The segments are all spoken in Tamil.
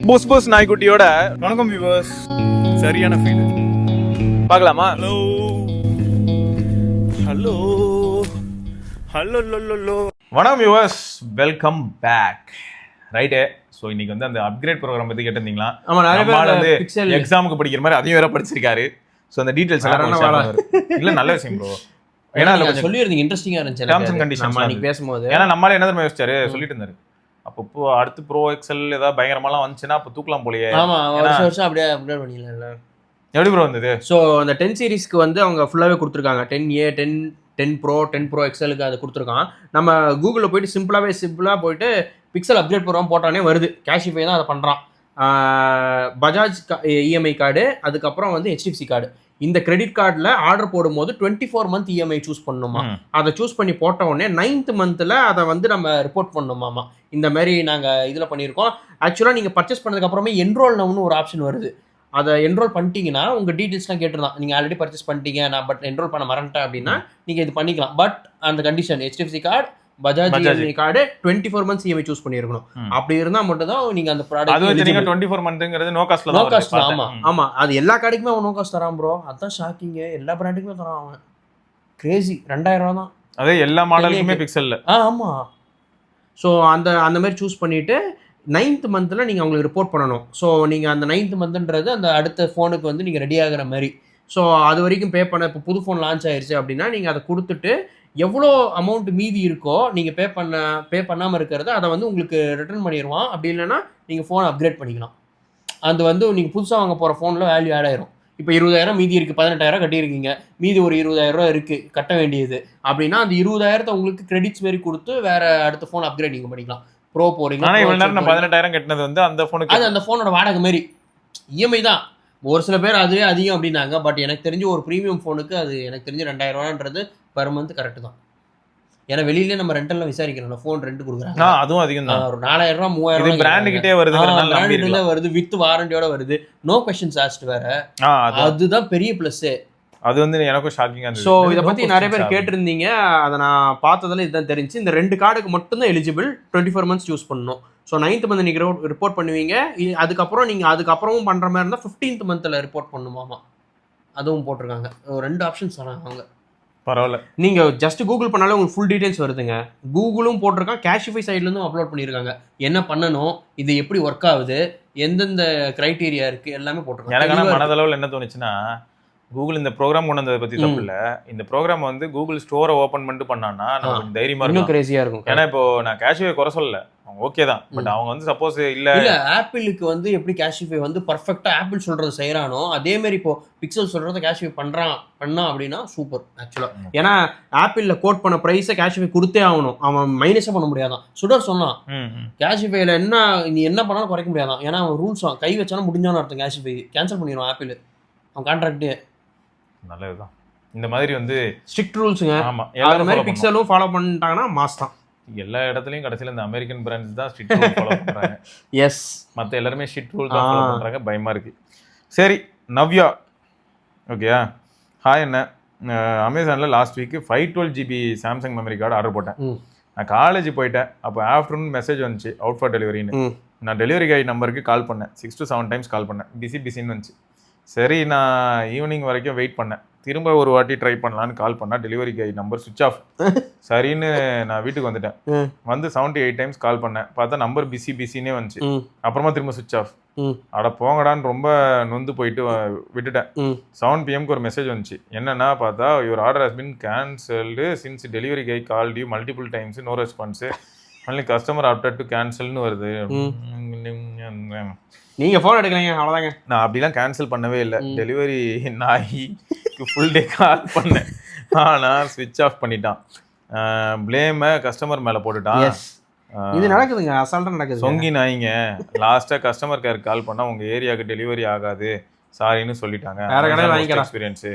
புஸ் புஸ் நாய்க்குட்டியோட வணக்கம் வியூவர்ஸ். சரியான ஃபீல் பார்க்கலாமா? ஹலோ ஹலோ ஹலோ லோ. வணக்கம் viewers, welcome back. Right. So இன்னைக்கு வந்து அந்த அப்கிரேட் ப்ரோக்ராம் பற்றி கேட்டிருந்தீங்களா? நம்மளால வந்து எக்ஸாமுக்கு படிக்கிற மாதிரி அதையும் வேற படிச்சிருக்காரு. ஸோ அந்த டீட்டெயில்ஸ் எல்லாம் இல்லை, நல்ல விஷயம் ப்ரோ. ஏன்னா சொல்லியிருந்தீங்க, இன்ட்ரெஸ்டிங்காக இருந்துச்சு. டேர்ம்ஸ் அண்ட் கண்டிஷன்ஸ் பேசும்போது ஏன்னா நம்மளால என்ன தெரியுமா யோசிச்சாரு, சொல்லிட்டு இருந்தாரு. அப்போ அடுத்து ப்ரோ எக்ஸல் ஏதாவது பயங்கரமாலாம் வந்துச்சுன்னா அப்போ தூக்கலாம் போலயே. ஆமா, வருஷம் அப்படியே அப்டேட் பண்ணிடல. எப்படி ப்ரோ வந்தது? ஸோ அந்த 10 சீரிஸ்க்கு வந்து அவங்க ஃபுல்லாகவே கொடுத்துருக்காங்க. 10A 10 ப்ரோ 10 ப்ரோ எக்ஸலுக்கு அது கொடுத்துருக்கான். நம்ம கூகுளில் போயிட்டு சிம்பிளாக போயிட்டு பிக்சல் அப்டேட் ப்ரோக்ராம் போட்டானே வருது. கேஷிஃபை தான் அதை பண்ணுறான். பஜாஜ் இஎம்ஐ கார்டு, அதுக்கப்புறம் வந்து HDFC கார்டு. இந்த கிரெடிட் கார்டில் ஆர்டர் போடும்போது 24 மந்த் இஎம்ஐ சூஸ் பண்ணணுமா. அதை சூஸ் பண்ணி போட்ட உடனே 9th மந்த்தில் அதை வந்து நம்ம ரிப்போர்ட் பண்ணணுமாமா. இந்த மாதிரி நாங்கள் இதில் பண்ணியிருக்கோம். ஆக்சுவலாக நீங்கள் பர்ச்சேஸ் பண்ணதுக்கப்புறமே என்ரோல் நவுன்னு ஒரு ஆப்ஷன் வருது. அதை என்ரோல் பண்ணிட்டீங்கன்னா உங்கள் டீட்டெயில்ஸ்லாம் கேட்டுருந்தான். நீங்கள் ஆல்ரெடி பர்ச்சேஸ் பண்ணிட்டீங்க, நான் பட் என்ரோல் பண்ண மறந்துட்டேன் அப்படின்னா நீங்கள் இது பண்ணிக்கலாம். பட் அந்த condition HDFC card, Bajaj EMI card 24 months EMI choose பண்ணியிருக்கணும். அப்படி இருந்தா மட்டும் தான் நீங்க அந்த ப்ராடக்ட். 24 மந்த்ங்கிறது நோ காஸ்ட்ல தான். No cost. ஆமா, அது எல்லா கார்டுக்குமே அவன் நோ காஸ்ட் தரான் ப்ரோ. அதான் ஷாக்கிங். எல்லா பிராண்டுக்குமே தரான் அவன். கிரேசி. 2000 ரூபா தான். அதே எல்லா மாடலுக்குமே பிக்சல்ல. ஆமா. ஸோ அந்த மாதிரி சூஸ் பண்ணிட்டு 9th மந்த்ல நீங்க அவங்களுக்கு ரிப்போர்ட் பண்ணணும். ஸோ நீங்க அந்த 9th மந்த்ன்றது அந்த அடுத்த ஃபோனுக்கு வந்து நீங்க ரெடி ஆகுற மாதிரி. ஸோ அது வரைக்கும் பே பண்ண, இப்போ புது ஃபோன் லான்ச் ஆயிடுச்சு அப்படின்னா நீங்கள் அதை கொடுத்துட்டு எவ்வளோ அமௌண்ட் மீதி இருக்கோ நீங்கள் பே பண்ணாமல் இருக்கிறத அதை வந்து உங்களுக்கு ரிட்டர்ன் பண்ணிடுவான். அப்படி இல்லைன்னா நீங்கள் ஃபோனை அப்கிரேட் பண்ணிக்கலாம். அது வந்து நீங்கள் புதுசாக வாங்க போகிற ஃபோனில் வேல்யூ ஆட் ஆயிரும். இப்போ 20,000 மீதி இருக்குது, 18,000 கட்டியிருக்கீங்க, மீதி ஒரு 20,000 இருக்குது கட்ட வேண்டியது அப்படின்னா அந்த 20,000 உங்களுக்கு கிரெடிட்ஸ் மாரி கொடுத்து வேற அடுத்த ஃபோன் அப்கிரேட் நீங்கள் பண்ணிக்கலாம். ப்ரோ போறீங்க. ஆனால் இவ்வளோ நேரம் நான் 18,000 கட்டினது வந்து அந்த ஃபோனுக்கு, அது அந்த ஃபோனோட வாடகை மாரி இஎம்ஐ தான். ஒரு சில பேர் அதுவே அதிகம் அப்படின்னாங்க. பட் எனக்கு தெரிஞ்சு ஒரு ப்ரீமியம் ஃபோனுக்கு அது எனக்கு தெரிஞ்சு 2000 ரூபான்றது பர் மந்த் கரெக்ட் தான். ஏன்னா வெளியிலே நம்ம ரெண்டல்ல விசாரிக்கிறோம், ஃபோன் ரெண்ட் கொடுக்குறாங்க, அதுவும் அதிகம் தான். ஒரு 4000 ரூபா 3000 ரூபா பிராண்ட் கிட்டே வருது, வித் வாரண்டியோட வருது, நோ क्वेश्चंस ஆஸ்க்ட் வேற. அதுதான் பெரிய பிளஸ். அது வந்து எனக்கும் ஷாக்கிங்கா இருந்துச்சு. ஸோ இதை பற்றி நிறைய பேர் கேட்டிருந்தீங்க. அதை நான் பார்த்ததில் இதுதான் தெரிஞ்சு. இந்த 2 கார்டுக்கு மட்டும்தான் எலிஜிபிள். 24 மந்த்ஸ் யூஸ் பண்ணணும். ஸோ 9th மந்த் நீங்கள் ரிப்போர்ட் பண்ணுவீங்க. அதுக்கப்புறம் நீங்கள் அதுக்கப்புறமும் பண்ணுற மாதிரி இருந்தால் 15th மந்த்தில் ரிப்போர்ட் பண்ணுமாமா. அதுவும் போட்டிருக்காங்க. 2 ஆப்ஷன்ஸ் தராங்க அவங்க. பரவாயில்ல. நீங்கள் ஜஸ்ட் கூகுள் பண்ணாலே உங்களுக்கு ஃபுல் டீட்டெயில்ஸ் வருதுங்க. கூகுளும் போட்டிருக்கான், கேஷிஃபை சைட்லேருந்தும் அப்லோட் பண்ணியிருக்காங்க. என்ன பண்ணணும், இது எப்படி ஒர்க் ஆகுது, எந்தெந்த கிரைட்டீரியா இருக்குது, எல்லாமே போட்டிருக்காங்க. எனக்கு ஆனால் மனதளவில் என்ன தோணுச்சுன்னா, கூகுள் இந்த ப்ரோக்ராம் கொண்டு வந்ததை பற்றி தப்பு இல்லை. இந்த ப்ரோக்ராம் வந்து கூகுள் ஸ்டோரை ஓப்பன் பண்ணிட்டு பண்ணான்னா நம்ம கொஞ்சம் தைரியமாக இருக்கும், கிரேசியாக இருக்கும். ஏன்னா இப்போ நான் கேஷிஃபை குறை சொல்லலை, அவங்க ஓகே தான். பட் அவங்க வந்து சப்போஸ் இல்லை ஆப்பிளுக்கு வந்து எப்படி கேஷிஃபை வந்து பர்ஃபெக்டாக ஆப்பிள் சொல்கிறது செய்கிறானோ அதே மாதிரி இப்போ பிக்சல் சொல்கிறத கேஷிஃபை பண்ணா அப்படின்னா சூப்பர் ஆக்சுவலாக. ஏன்னா ஆப்பிளில் கோட் பண்ண ப்ரைஸை கேஷிஃபை கொடுத்தே ஆகணும், அவன் மைனஸே பண்ண முடியாதான். சுடர் சொன்னான் கேஷிஃபைல நீ என்ன பண்ணாலும் குறைக்க முடியாதான். ஏன்னா அவன் ரூல்ஸ் கை வச்சாலும் முடிஞ்சான்னு அர்த்தம். கேஷிஃபை கேன்சல் பண்ணிடுவான் ஆப்பிள், அவன் கான்ட்ராக்டே. நல்லதுதான். இந்த மாதிரி வந்து ஸ்ட்ரிக்ட் ரூல்ஸுங்க. ஆமா, அது மாதிரி பிக்சலும் ஃபாலோ பண்ணிட்டாங்கன்னா மாஸ் தான். எல்லா இடத்துலயும் கடைசியில் இந்த அமெரிக்கன் பிராண்ட்ஸ் தான் ஸ்ட்ரிக்ட் ரூல் ஃபாலோ பண்றாங்க. எஸ், மற்ற எல்லாருமே ஸ்ட்ரிக்ட் ரூல் தான் ஃபாலோ பண்றாங்க. பயமா இருக்கு. சரி நவ்யா, ஓகேயா? ஹாய், என்ன அமேசானில் last week 512 GB Samsung memory card order போட்டேன். நான் காலேஜ் போயிட்டேன். அப்போ ஆஃப்டர்நூன் மெசேஜ் வந்துச்சு, அவுட் ஃபார் டெலிவரின்னு. நான் டெலிவரி காய் நம்பருக்கு கால் பண்ணேன். 6 to 7 டைம்ஸ் கால் பண்ணேன். பிஸின்னு வந்துச்சு. சரி, நான் ஈவினிங் வரைக்கும் வெயிட் பண்ணேன். திரும்ப ஒரு வாட்டி ட்ரை பண்ணலான்னு கால் பண்ணால் டெலிவரி காய் நம்பர் சுவிச் ஆஃப். சரின்னு நான் வீட்டுக்கு வந்துட்டேன். வந்து 78 டைம்ஸ் கால் பண்ணேன். பார்த்தா நம்பர் பிஸின்னே வந்துச்சு. அப்புறமா திரும்ப சுவிச் ஆஃப். அட போங்கடான்னு ரொம்ப நொந்து போயிட்டு விட்டுட்டேன். 7 PM ஒரு மெசேஜ் வந்துச்சு. என்னன்னா பார்த்தா, your order has been cancelled since delivery guy called you multiple times, no response, only customer opted to கேன்சல்னு வருது. நீங்கள் ஃபோன் எடுக்கிறீங்க, அவ்வளோதாங்க. நான் அப்படிலாம் கேன்சல் பண்ணவே இல்லை. டெலிவரி நாய்க்கு ஃபுல் டே கால் பண்ணேன், ஆனால் ஸ்விட்ச் ஆஃப் பண்ணிட்டான். ப்ளேமை கஸ்டமர் மேலே போட்டுட்டான். இது நடக்குதுங்க, அசால்ட்டாக நடக்குது. சொங்கி நாய்ங்க. லாஸ்ட்டாக கஸ்டமர் கேர் கால் பண்ணால் உங்கள் ஏரியாவுக்கு டெலிவரி ஆகாது சாரின்னு சொல்லிட்டாங்க. எக்ஸ்பீரியன்ஸு.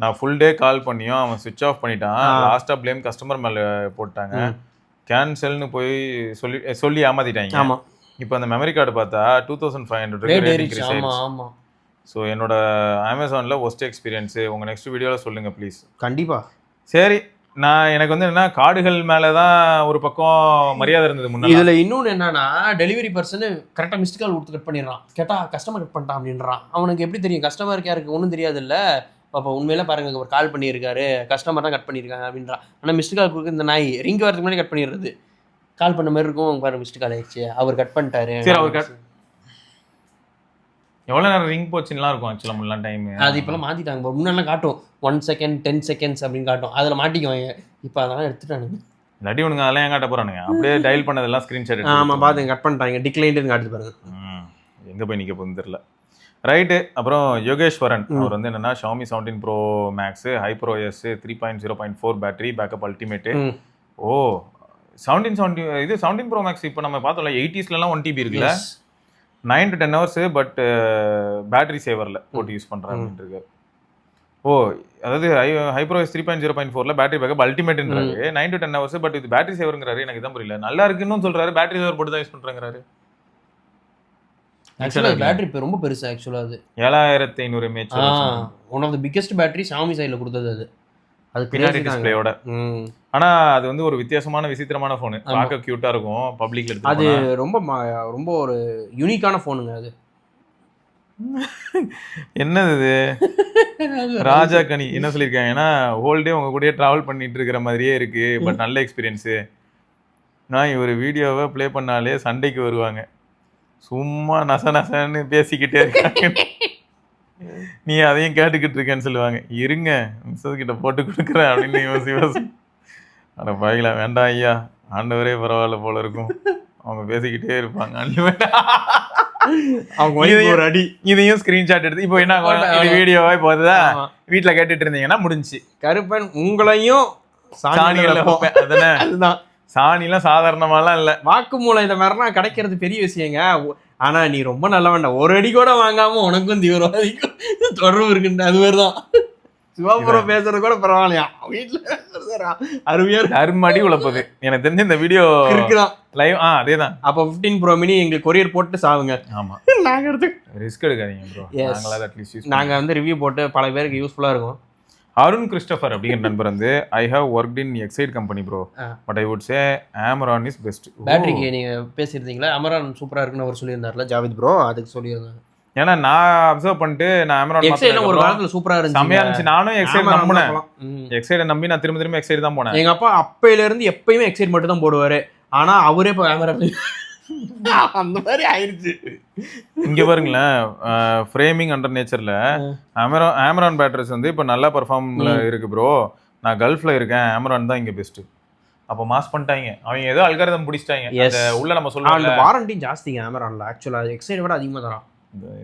நான் ஃபுல் டே கால் பண்ணியும் அவன் ஸ்விட்ச் ஆஃப் பண்ணிட்டான். லாஸ்ட்டாக ப்ளேம் கஸ்டமர் மேலே போட்டாங்க. கேன்சல்னு போய் சொல்லி ஏமாத்திட்டாங்க. ஆமாம். இப்போ அந்த மெமரி கார்டு பார்த்தா 2500. ஸோ என்னோட அமேசானில் ஒஸ்ட் எக்ஸ்பீரியன்ஸு. உங்கள் நெக்ஸ்ட் வீடியோவில் சொல்லுங்கள் ப்ளீஸ். கண்டிப்பாக. சரி, நான் எனக்கு வந்து என்ன காடுகள் மேலதான் ஒரு பக்கம் மரியாதை இருந்தது முன்னாடி. இதுல இன்னொன்னு என்னன்னா, டெலிவரி பர்சன் கரெக்டா மிஸ்ட் கால் கொடுத்து கட் பண்ணிடுறான். கேட்டா கஸ்டமர் கட் பண்ணிட்டான் அப்படின்றான். அவனுக்கு எப்படி தெரியும் கஸ்டமர் கேருக்கு ஒன்றும் தெரியாது இல்ல. அப்போ உண்மையில பாருங்க, ஒரு கால் பண்ணியிருக்காரு, கஸ்டமர் தான் கட் பண்ணியிருக்காங்க அப்படின்றான். ஆனால் மிஸ்ட் கால் கொடுக்க இந்த நாய் ரிங் வரதுக்கு முன்னாடி கட் பண்ணிடுறது. கால் பண்ண மாதிரி இருக்கும், பாருங்க மிஸ்ட் கால் ஆயிடுச்சு, அவர் கட் பண்ணிட்டாரு. சரி, அவர் கட் எவ்வளோ நேரம் ரிங் போச்சுலாம் இருக்கும் ஆக்சுவலாக முன்னாடி டைம். அது இப்போலாம் மாற்றிட்டாங்க. முன்னெல்லாம் காட்டும் 1 செகண்ட் 10 செகண்ட்ஸ் அப்படின்னு காட்டும், அதில் மாட்டிக்குவாங்க. இப்போ அதெல்லாம் எடுத்துட்டானுங்க. இல்லாட்டி உனக்கு அதெல்லாம் ஏன் காட்ட போறானுங்க, அப்படியே டயல் பண்ணதெல்லாம் ஸ்க்ரீன்ஷாட். ஆமாம், பாத்துங்க கட் பண்ணிட்டாங்க, டிக்ளைன்டு காட்டுது பாருங்க. எங்கே போய் நிற்க போகுதுன்னு தெரியல. ரைட்டு. அப்புறம் யோகேஸ்வரன் அவர் வந்து என்னன்னா Xiaomi 17 Pro Max HyperOS 3.0.4 battery backup ultimate. ஓ 17 இது 17 Pro Max இப்போ நம்ம பார்த்தோம்ல 80ஸ்லாம் 1 TB இருக்குல்ல, 9 to 10 hours, பட் பேட்டரி சேவரில் போட்டு யூஸ் பண்ணுறேன் அப்படின்ட்டு இருக்கு. ஓ அதாவது HyperOS 3.0.4ல பேட்டரி பேக்கப் அல்டிமேட்ன்றாரு, 9 to 10 hours, பட் இது பேட்டரி சேவருங்கிறாரு. எனக்கு தான் புரியல. நல்லா இருக்குன்னு சொல்றாரு, பேட்டரி சேவர் போட்டு தான் யூஸ் பண்ணுறேங்கிறாரு. ஆக்சுவலாக பேட்டரி ரொம்ப பெருசு. ஆக்சுவலாக அது 7500 mAh, one of the biggest battery Xiaomi சைடில் கொடுத்தது. அது பின்னாடி டிஸ்பிளேயோட. ஆனா அது வந்து ஒரு வித்தியாசமான விசித்திரமான ஃபோன், பார்க்க கியூட்டா இருக்கும் பப்ளிக்ல எடுத்து. அது ரொம்ப ஒரு யூனிக்கான ஃபோனுங்க அது. என்னது இது ராஜா கனி என்ன சொல்லியிருக்காங்க, ஏன்னா ஹோல் டே உங்க கூடயே டிராவல் பண்ணிட்டு இருக்கிற மாதிரியே இருக்கு, பட் நல்ல எக்ஸ்பீரியன்ஸு. நான் ஒரு வீடியோவை ப்ளே பண்ணாலே சண்டைக்கு வருவாங்க, சும்மா நசன்னு பேசிக்கிட்டே இருக்காங்க, நீ அதையும் கேட்டுக்கிட்டு இருக்கேன்னு சொல்லுவாங்க. இருங்க மிஸ்ஸஸ் கிட்ட போட்டு கொடுக்குறேன் அப்படின்னு யோசி. அட பாய்களா, வேண்டாம் ஐயா, ஆண்டவரே பரவாயில்ல போல இருக்கும், அவங்க பேசிக்கிட்டே இருப்பாங்க. ஒரு அடி இதையும் ஸ்கிரீன்ஷாட் எடுத்து இப்போ என்ன வீடியோவா போகுதா வீட்டுல கேட்டுட்டு இருந்தீங்கன்னா முடிஞ்சு. கருப்பன் உங்களையும் அதுதான் சாணிலாம் சாதாரணமாலாம் இல்ல, வாக்குமூலம் இந்த மாதிரிலாம் கிடைக்கிறது பெரிய விஷயங்க. ஆனா நீ ரொம்ப நல்ல வேண்டாம், ஒரு அடி கூட வாங்காம உனக்கும் தீவிரவாதிக்கும் தொடர்பு இருக்குன்ற அது மாதிரிதான். சிவாபுரம் பேசுறது கூட பரவாயில்லையா, வீட்டுல அருமையா அருமடி உழப்பது. எனக்கு தெரிஞ்ச இந்த வீடியோ இருக்குதான் லைவ். அதேதான். அப்ப 15 Pro Mini எங்களுக்கு கொரியர் போட்டு சாவுங்க. ஆமா, நாங்க எடுத்து ரிஸ்க் எடுக்காதீங்க ப்ரோ. நாங்களால அட்லீஸ்ட் நாங்க வந்து ரிவ்யூ போட்டு பல பேருக்கு யூஸ்ஃபுல்லா இருக்கும். அருண் கிறிஸ்டோபர் அப்படிங்கிற நண்பர் வந்து I have worked in Exide company bro, but I would say Amaron is best. பேட்டரிக்கு நீங்க பேசியிருந்தீங்களா, Amaron சூப்பரா இருக்குன்னு அவர் சொல்லியிருந்தாருல ஜாவித் ப்ரோ, அதுக்கு சொல்லியிருந்தாங்க. ஏன்னா நான் அப்சர்வ் பண்ணிட்டு நான் Amaron எக்ஸைட்ல ஒரு காலத்துல சூப்பரா இருந்துச்சு, செமையா இருந்துச்சு. நானும் எக்ஸைட் நம்பினேன், எக்ஸைட் நம்பி நான் திரும்ப எக்ஸைட் தான் போனேன். எங்க அப்பா அப்பையில இருந்து எப்பயுமே எக்ஸைட் மட்டும் தான் போடுவாரு, ஆனா அவரே இப்போ Amaron அந்த மாதிரி ஆயிடுச்சு. இங்க பாருங்களேன், ஃப்ரேமிங் அண்டர் நேச்சர்ல Amaron பேட்டரிஸ் வந்து இப்போ நல்லா பெர்ஃபார்ம்ல இருக்கு ப்ரோ. நான் கல்ஃப்ல இருக்கேன், Amaron தான் இங்க பெஸ்ட். அப்போ மாஸ் பண்ணிட்டாங்க அவங்க, ஏதோ அல்காரிதம் பிடிச்சிட்டாங்க. உள்ள நம்ம சொல்லலாம் வாரண்டி ஜாஸ்திங்க Amaronல. ஆக்சுவலா எக்ஸைட் விட அதிகமா தரான்.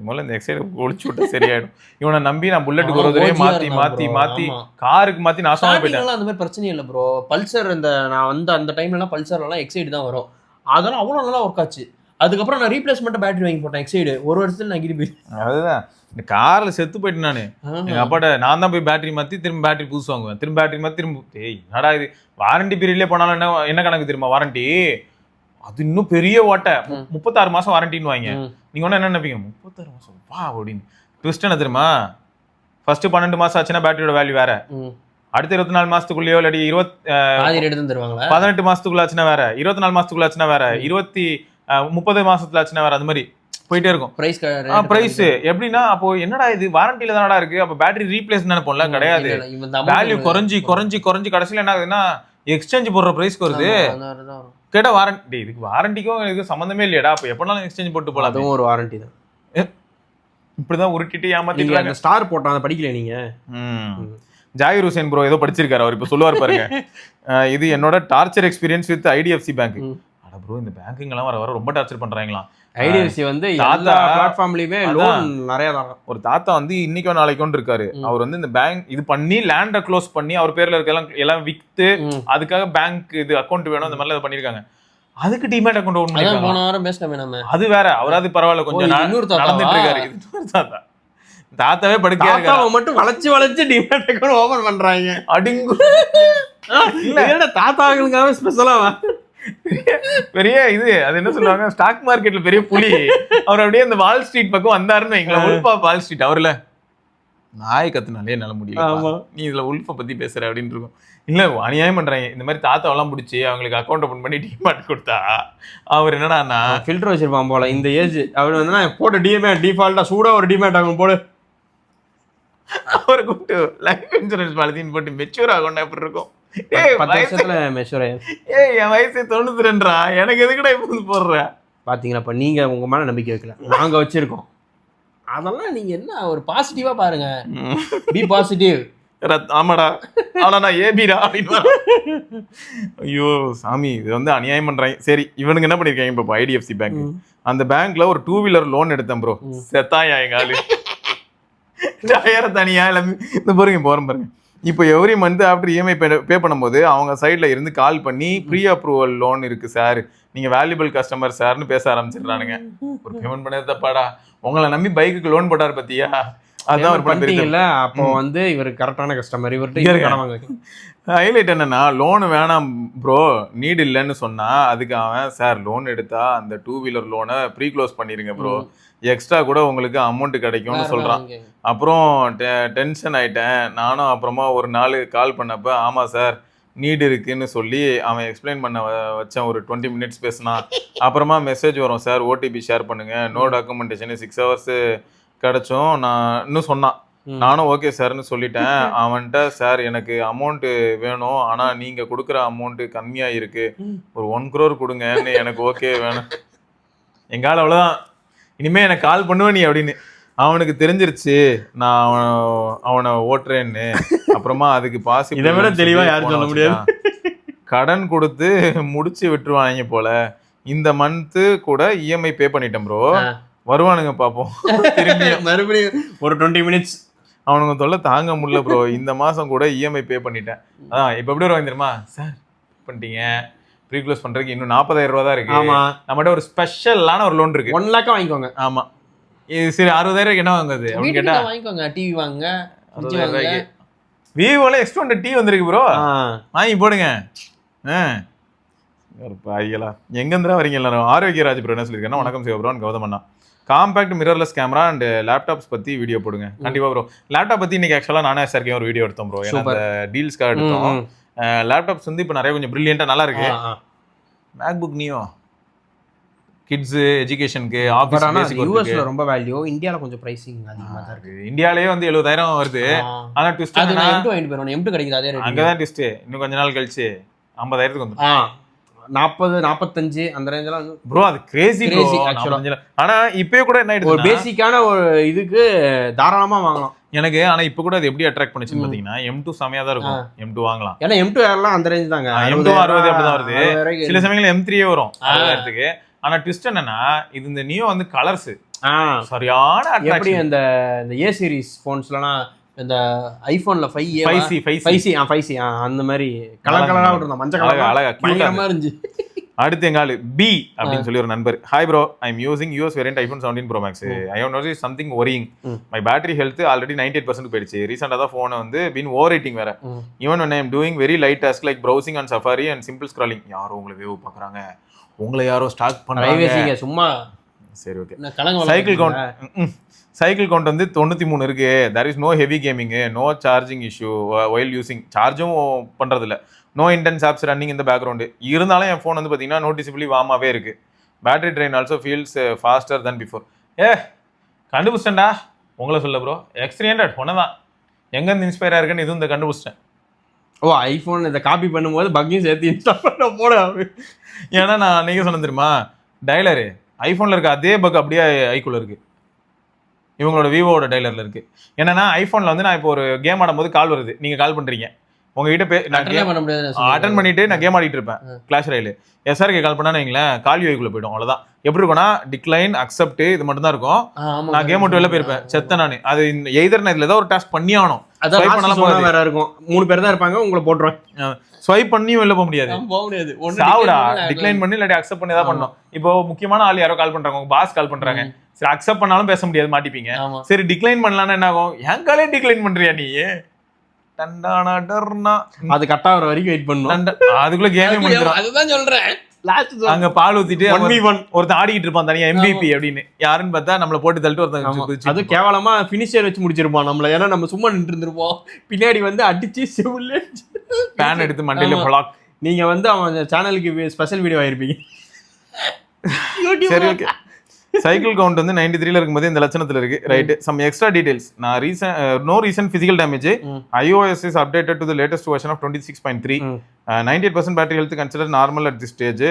முதல்ல இந்த எக்ஸைட் ஒழிச்சு விட்டா சரியாயிடும். இவனை நம்பி நான் புல்லட்டுக்கு ஒரு தடவை மாத்தி காருக்கு மாத்தி நாசமா போயிட்டேன். அந்த மாதிரி பிரச்சனை இல்லை ப்ரோ. பல்சர் நான் வந்து அந்த டைம்ல பல்சர்லாம் எக்ஸைட் தான் வரும், அதெல்லாம் அவ்வளோ நல்லா ஒர்க் ஆச்சு. அதுக்கப்புறம் நான் ரீப்ளேஸ்மெண்ட் பேட்டரி வாங்கி போட்டேன் எக்ஸைடு, ஒரு வருஷத்துல நான் கிரி போயிட்டேன். அதுதான் இந்த கார்ல செத்து போயிட்டேன் நானு. எங்க அப்பாட்ட நான் தான் போய் பேட்டரி மாத்தி திரும்ப பேட்டரி புதுசு வாங்குவேன், திரும்ப பேட்டரி மாத்தி திரும்ப. ஏய் என்னடா இது, வாரண்டி பீரியட்லேயே போனாலும் என்ன கணக்கு தெரியுமா வாரண்டி? அது இன்னும் பெரிய ஓட்டை, 36 மாசம் வாரண்டின்னு வாங்க. நீங்க ஒன்னும் என்ன நினைப்பீங்க, 36 மாசம் வா அப்படின்னு. ட்விஸ்ட் என்ன தெரியுமா, ஃபர்ஸ்ட் 12 மாசம் ஆச்சுன்னா பேட்டரியோட வேல்யூ வேற, அடுத்த 24 மாசத்துக்குள்ளேயோ இல்லாட்டி 18 மாசத்துக்குள்ள ஆச்சுன்னா வேற, 24 மாசத்துக்குள்ள ஆச்சுன்னா வேற, 30 மாசத்துல ஆச்சுன்னா வேற, அது மாதிரி போயிட்டே இருக்கும் பிரைஸ். எப்படின்னா அப்போ என்னடா இது வாரண்டியில தானடா இருக்கு, அப்ப பேட்டரி ரீப்ளேஸ் நினைப்போம்ல, கிடையாது. வேல்யூ குறைஞ்சி கடைசியில என்ன ஆகுதுன்னா எக்ஸ்சேஞ்ச் போடுற பிரைஸ்க்கு வருது. கேட்டா வாரண்டி, இதுக்கு வாரண்டிக்கும் இதுக்கு சம்பந்தமே இல்லையடா, அப்ப எப்பனாலும் எக்ஸ்சேஞ்ச் போட்டு போலாம். அதுவும் ஒரு வாரண்டி தான். இப்படிதான் உருட்டிட்டு ஏமாத்திட்டு ஸ்டார் போட்டான், படிக்கல நீங்க. ஜாகிர் ஹுசேன் ப்ரோ ஏதோ படிச்சிருக்காரு, அவர் இப்ப சொல்லுவார் பாருங்க. இது என்னோட torture experience with IDFC bank. அட ப்ரோ, இந்த பேங்கிங் எல்லாம் வர ரொம்ப டார்ச்சர் பண்றாங்களாம். IDFC வந்து எல்லா பிளாட்ஃபார்ம்லயுமே லோன் நிறைய தராங்க. ஒரு தாத்தா வந்து இன்னைக்கோ நாளைக்கோ இருக்காரு, அவர் வந்து இந்த பேங்க் இது பண்ணி லேண்ட க்ளோஸ் பண்ணி அவர் பேர்ல இருக்க எல்லாம் வித்து அதுக்காக பேங்க் இது அக்கௌண்ட் வேணும் அந்த மாதிரி பண்ணிருக்காங்க. அதுக்கு டிமேட் அக்கௌண்ட் ஓபன் பண்ணிருக்காங்க. போன வாரம் பேசவே நாம. அது வேற, அவராது பரவாயில்ல கொஞ்சம் நடந்துட்டு இருக்காரு. இது தாத்தா தாத்தாவே படிக்காரு, மட்டும் வளைச்சு டிமேட் அக்கௌண்ட் ஓபன் பண்றாங்க. அடிங்கு இல்ல தாத்தாங்களுக்காக ஸ்பெஷலா பெரிய இது அது என்ன சொல்லுவாங்க, ஸ்டாக் மார்க்கெட்ல பெரிய புலி. அவர் அப்படியே இந்த வால் ஸ்ட்ரீட் பக்கம் வந்தாருன்னு எங்களை உல்பா வால் ஸ்ட்ரீட் அவர்ல நாய் கத்துனாலே என்னால முடியல, நீ இதுல உல்ஃபை பத்தி பேசுற அப்படின்னு இருக்கும். இல்ல அநியாயம் பண்றாங்க. இந்த மாதிரி தாத்தாவெல்லாம் பிடிச்சி அவங்களுக்கு அக்கௌண்ட் ஓபன் பண்ணி டிமார்ட் கொடுத்தா அவர் என்னடான்னா ஃபில்டர் வச்சிருப்பான் போல இந்த ஏஜ். அவர் வந்து போட்டு டிமேட் டிஃபால்ட்டா சூடா ஒரு டிமேட் ஆகும் போடு. அவரை கூப்பிட்டு லைஃப் இன்சூரன்ஸ் பாலிசின்னு போட்டு மெச்சூர் ஆகும் எப்படி இருக்கும்? 10 வருஷத்துல மெச்சூர் ஆயிடும். என் வயசு 92 எனக்கு எதுக்குடா இப்படி போடுற? பாத்தீங்களா, இப்ப நீங்க உங்க மேல நம்பிக்கை வைக்கல, நாங்க வச்சிருக்கோம். அதெல்லாம் நீங்க என்ன ஒரு பாசிட்டிவா பாருங்க. Be positive. ஆமாடா, ஆனா நான் ஏபிடா அப்படின்னு. ஐயோ சாமி, இது வந்து அநியாயம் பண்றாங்க. சரி, இவனுக்கு என்ன பண்ணிருக்காங்க இப்போ IDFC பேங்க், அந்த பேங்க்ல ஒரு 2 வீலர் லோன் எடுத்தேன் ப்ரோ. செத்தாயா எங்க ஆளு. டயரை தனியா இந்த பாருங்க. இப்போ எவ்ரி மந்த் ஆஃப்டர் EMI பே பண்ணும்போது அவங்க சைடில் இருந்து கால் பண்ணி ப்ரீ அப்ரூவல் லோன் இருக்கு சார், நீங்கள் வேல்யூபிள் கஸ்டமர் சார்னு பேச ஆரம்பிச்சிடுறானுங்க. ஒரு பேமெண்ட் பண்ணது தப்பாடா, உங்களை நம்பி பைக்குக்கு லோன் போட்டார் பத்தியா? அதான் ஒரு பண்ணிட்டீங்கல்ல. அப்போ வந்து இவர் கரெக்டான கஸ்டமர், இவர்கிட்ட ஹைலைட் என்னன்னா, லோன் வேணாம் ப்ரோ நீட் இல்லைன்னு சொன்னா அதுக்கு அவன் சார் லோன் எடுத்தா அந்த 2 வீலர் லோனை ப்ரீ க்ளோஸ் பண்ணிருங்க ப்ரோ, எக்ஸ்ட்ரா கூட உங்களுக்கு அமௌண்ட் கிடைக்கும்னு சொல்றான். அப்புறம் டென்ஷன் ஆயிட்டேன் நானும். அப்புறமா ஒரு நாள் கால் பண்ணப்ப ஆமா சார் நீட் இருக்குன்னு சொல்லி அவன் எக்ஸ்பிளைன் பண்ண வச்சேன். ஒரு 20 மினிட்ஸ் பேசினான். அப்புறமா மெசேஜ் வரும் சார் OTP ஷேர் பண்ணுங்க, நோ டாக்குமெண்டேஷன், 6 ஹவர்ஸ் கிடைச்சோம் நான் இன்னும் சொன்னான். நானும் ஓகே சார்னு சொல்லிட்டேன். அவன்கிட்ட சார் எனக்கு அமௌண்ட்டு வேணும், ஆனால் நீங்கள் கொடுக்குற அமௌண்ட்டு கம்மியாக இருக்கு, ஒரு 1 crore கொடுங்கன்னு. எனக்கு ஓகே வேணும் எங்கால, அவ்வளோதான், இனிமே எனக்கு கால் பண்ணுவேன் நீ அப்படின்னு. அவனுக்கு தெரிஞ்சிருச்சு நான் அவனை ஓட்டுறேன்னு. அப்புறமா அதுக்கு பாசிபிள் இதை விட தெளிவா யாரும் சொல்ல முடியாது. கடன் கொடுத்து முடிச்சு விட்டுருவாங்க போல. இந்த மந்த்து கூட EMI பே பண்ணிட்டேன் ப்ரோ, வருவானுங்க பார்ப்போம். மறுபடியும் ஒரு 20 மினிட்ஸ். அவனுங்க தொல்லை தாங்க முடியல ப்ரோ. இந்த மாதம் கூட EMI பே பண்ணிட்டேன். அதான் இப்போ எப்படி வருவாங்க தெரியுமா, சார் பண்ணிட்டீங்க ப்ரீ க்ளோஸ் பண்ணுறதுக்கு இன்னும் 40,000 ரூபா தான் இருக்கு, நம்மகிட்ட ஒரு ஸ்பெஷலான ஒரு லோன் இருக்கு, 1 lakh வாங்கிக்கோங்க. ஆமாம், இது சரி 60,000 என்ன வாங்குது அப்படின்னு கேட்டா வாங்கிக்கோங்க, டிவி வாங்க, விவோல X20 T வந்திருக்கு ப்ரோ, வாங்கி போடுங்க. ஐயலா எங்கேருந்துடா வரீங்க எல்லாரும்? ஆரோக்கியராஜ் ப்ரோ என்ன சொல்லியிருக்கேன்னா, வணக்கம் சிவப்ரோன் கௌதம் அண்ணா, compact mirrorless camera and laptops பற்றி வீடியோ போடுங்க. கண்டிப்பாக ப்ரோ. லேப்டாப் பற்றி இன்னைக்கு ஆக்சுவலாக நானே சார்க்கே ஒரு வீடியோ எடுத்தோம் ப்ரோ. ஏன்னா அந்த டீல்ஸ்க்காக எடுத்தோம். லேப்டாப்ஸ் வந்து இப்போ நிறைய கொஞ்சம் பிரில்லியண்டாக நல்லா இருக்கு. மேக்புக் நியோ கிட்ஸு எஜுகேஷனுக்கு ஆஃபீஸ் யூஎஸ்ல ரொம்ப வேல்யூ, இந்தியாவில் கொஞ்சம் பிரைசிங் அதிகமாக தான் இருக்கு. இந்தியாவிலேயே வந்து 70,000 வருது. ஆனால் ட்விஸ்ட் M2 வாங்கிட்டு போயிடும், M2 கிடைக்குது அதே ரேட். அங்கே தான் ட்விஸ்ட், இன்னும் கொஞ்ச நாள் கழிச்சு 50,000 வந்துடும். 40 45 அந்த ரேஞ்செல்லாம் ப்ரோ, அது கிரேசி ஆக்சுவலா. ஆனா இப்பயே கூட என்ன ஆயிடுச்சு, ஒரு பேசிக்கான ஒரு இதுக்கு தாராளமா வாங்கலாம் எனக்கு. ஆனா இப்ப கூட அது எப்படி அட்ராக்ட் பண்ணுச்சுன்னு பாத்தீங்கன்னா, M2 செமையா தான் இருக்கும், M2 வாங்கலாம். ஏன்னா M2 எல்லாம் அந்த ரேஞ்ச் தாங்க, M2 60 அப்படிதான் வருது. சில சமயங்கள்ல M3 வரும் 60,000க்கு. ஆனா ட்விஸ்ட் என்னன்னா, இது இந்த நியோ வந்து கலர்ஸ் சரியான எப்படி அந்த A சீரிஸ் போன்ஸ்லாம், இந்த ஐபோன்ல 5C அந்த மாதிரி கலர் கலரா விட்டுருந்தோம், மஞ்சள் கலர் அழகா பயங்கரமா இருந்துச்சு. அடுத்து எங்காலு பி அப்படின்னு சொல்லி ஒரு நண்பர், hi bro, I am using US variant iPhone 17 Pro Max. I have noticed something worrying. My battery health already 98% போயிடுச்சு. ரீசெண்டாக தான் ஃபோனை வந்து பின் ஓவர் ரேட்டிங் வேற. Even when I am doing very light task like browsing on Safari and simple scrolling. யாரோ உங்களை வேவ் பார்க்குறாங்க, உங்களை யாரோ ஸ்டாக் பண்ணுறாங்க சும்மா. சரி ஓகே. சைக்கிள் கவுண்ட் வந்து 93 இருக்கு. There is no heavy gaming, no charging issue while using, சார்ஜும் பண்ணுறதில்ல, நோ இன்டென்ஸ் ஆப்ஸ் ரன்னிங் இந்த பேக்ரவுண்டு. இருந்தாலும் என் ஃபோன் வந்து பார்த்தீங்கன்னா நோட்டிசபிளி வார்மாகவே இருக்கு. Battery drain also feels faster then before. கண்டுபிடிச்சிட்டேன்டா, உங்களை சொல்ல ப்ரோ, X300 ஒன்று தான். எங்கேருந்து இன்ஸ்பயர் ஆயிருக்குன்னு இதுவும் இந்த கண்டுபிடிச்சிட்டேன். ஐஃபோன் இதை காப்பி பண்ணும்போது பக்கையும் சேர்த்து இன்ஸ்டால் பண்ண போட. ஏன்னா நான் அன்றைக்கி சொன்ன தெரியுமா, டைலரு ஐஃபோனில் இருக்க அதே பக் அப்படியே ஐக்குள்ள இருக்குது, இவங்களோட விவோட டைலரில் இருக்குது. என்னன்னா ஐஃபோனில் வந்து நான் இப்போ ஒரு கேம் ஆடும்போது கால் வருது, நீங்கள் கால் பண்ணுறீங்க, உங்ககிட்ட அட்டன் பண்ணிட்டு நான் கேம் ஆடிட்டு இருப்பேன் கிளாஷ் ராயல். SRK கால் பண்ணா வைங்களேன், கால் யூஐக்குள்ள போயிடும். அவ்வளோதான். எப்படி இருக்கும்னா டிக்ளைன் அக்செப்ட் இது மட்டும் தான் இருக்கும். நான் கேம் விட்டு வெளில போயிருப்பேன், செத்த நான். அது எய்தர் நான் இதில் ஏதாவது ஒரு டாஸ்க் பண்ணி ஆகணும், வேற இருக்கும், 3 பேர் தான் இருப்பாங்க, உங்களை போட்டுருவேன். ஸ்வைப் பண்ணியும் வெளில போக முடியாது, சாவுடா. டிக்ளைன் பண்ணி இல்லாட்டி அக்செப்ட் பண்ணி தான் பண்ணணும். இப்போ முக்கியமான ஆள் யாரோ கால் பண்றாங்க, உங்க பாஸ் கால் பண்றாங்க, சரி அக்செப்ட் பண்ணாலும் பேச முடியாது, மாட்டிப்பீங்க. சரி டிக்ளைன் பண்ணலாம்னா என்ன ஆகும், என் காலே டிக்ளைன் பண்றியா நீ, அது கட் ஆகுற வரைக்கும் வெயிட் பண்ணணும். அதுக்குள்ள கேமே முடிஞ்சிடும். அதுதான் சொல்றேன், அங்க பால் ஊத்திட்டு ஒருத்தன் ஆடிட்டு இருப்பான் தனியா MVP அப்படின்னு. யாருன்னு பார்த்தா நம்மள போட்டு தள்ளிட்டு ஒருத்தன், அது கேவலமா பினிஷர் வச்சு முடிச்சிருப்பான் நம்மள. ஏன்னா நம்ம சும்மா நின்று இருந்திருப்போம், பின்னாடி வந்து அடிச்சு செவுல்ல பேன் எடுத்து மண்டையில பிளாக். நீங்க வந்து அவன் சேனலுக்கு ஸ்பெஷல் வீடியோ ஆயிருப்பீங்க. சரி ஓகே. சைக்கிள் கவுண்ட் வந்து 93ல இருக்கும்போது இந்த லட்சணத்துல இருக்கு. ரைட். Some extra details. நான் no recent physical damage. iOS is updated to the latest version of 26.3. 98% battery health consider normal at the stage.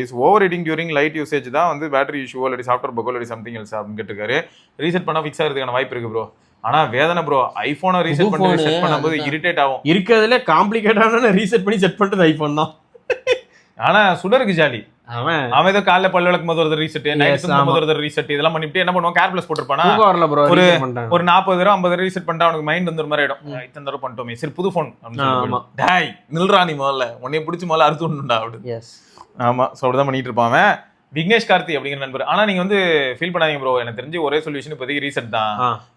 Is over heating during light usage தான் வந்து பேட்டரி இஷ்யூ அல்லது சாஃப்ட்வேர் பக் அல்லது சம்திங் எல்ஸ் அப்படின்னு கேட்டிருக்காரு. ரீசெட் பண்ணா ஃபிக்ஸ் ஆகிறதுக்கான வாய்ப்பு இருக்கு ப்ரோ. ஆனா வேதனை ப்ரோ, ஐபோனை ரீசெட் பண்ணி செட் பண்ணும்போது இரிட்டேட் ஆகும். இருக்கிறதுல காம்ப்ளிகேட்டான ரீசெட் பண்ணி செட் பண்றது ஐபோன் தான். ஆனா சுடருக்கு ஜாலி. அவன் ஏதோ காலைல பல்லு விளக்கும் போது ஒரு ரீசெட், நைட் தூங்கும் போது ஒரு ரீசெட், இதெல்லாம் பண்ணிட்டு என்ன பண்ணுவான், கேர் பிளஸ் போட்டுருப்பானா, ஒரு 40 ரூபா 50 ரீசெட் பண்ணிட்டு அவனுக்கு மைண்ட் வந்து ஒரு மாதிரி ஆயிடும். இத்தனை தடவை பண்ணிட்டோமே, சரி புது போன் டாய் நில்றா நீ முதல்ல, உன்னைய பிடிச்சி முதல்ல அறுத்து விடணும்டா அப்படி. ஆமா, ஸோ அப்படிதான் பண்ணிட்டு இருப்பான் அவன். விக்னேஷ் கார்த்தி அப்படிங்கிற நண்பர். ஆனா நீங்க வந்து ஃபீல் பண்ணாதீங்க ப்ரோ, எனக்கு தெரிஞ்சு ஒரே சொல்யூஷன் இப்போதைக்கு ரீசெட் தான்.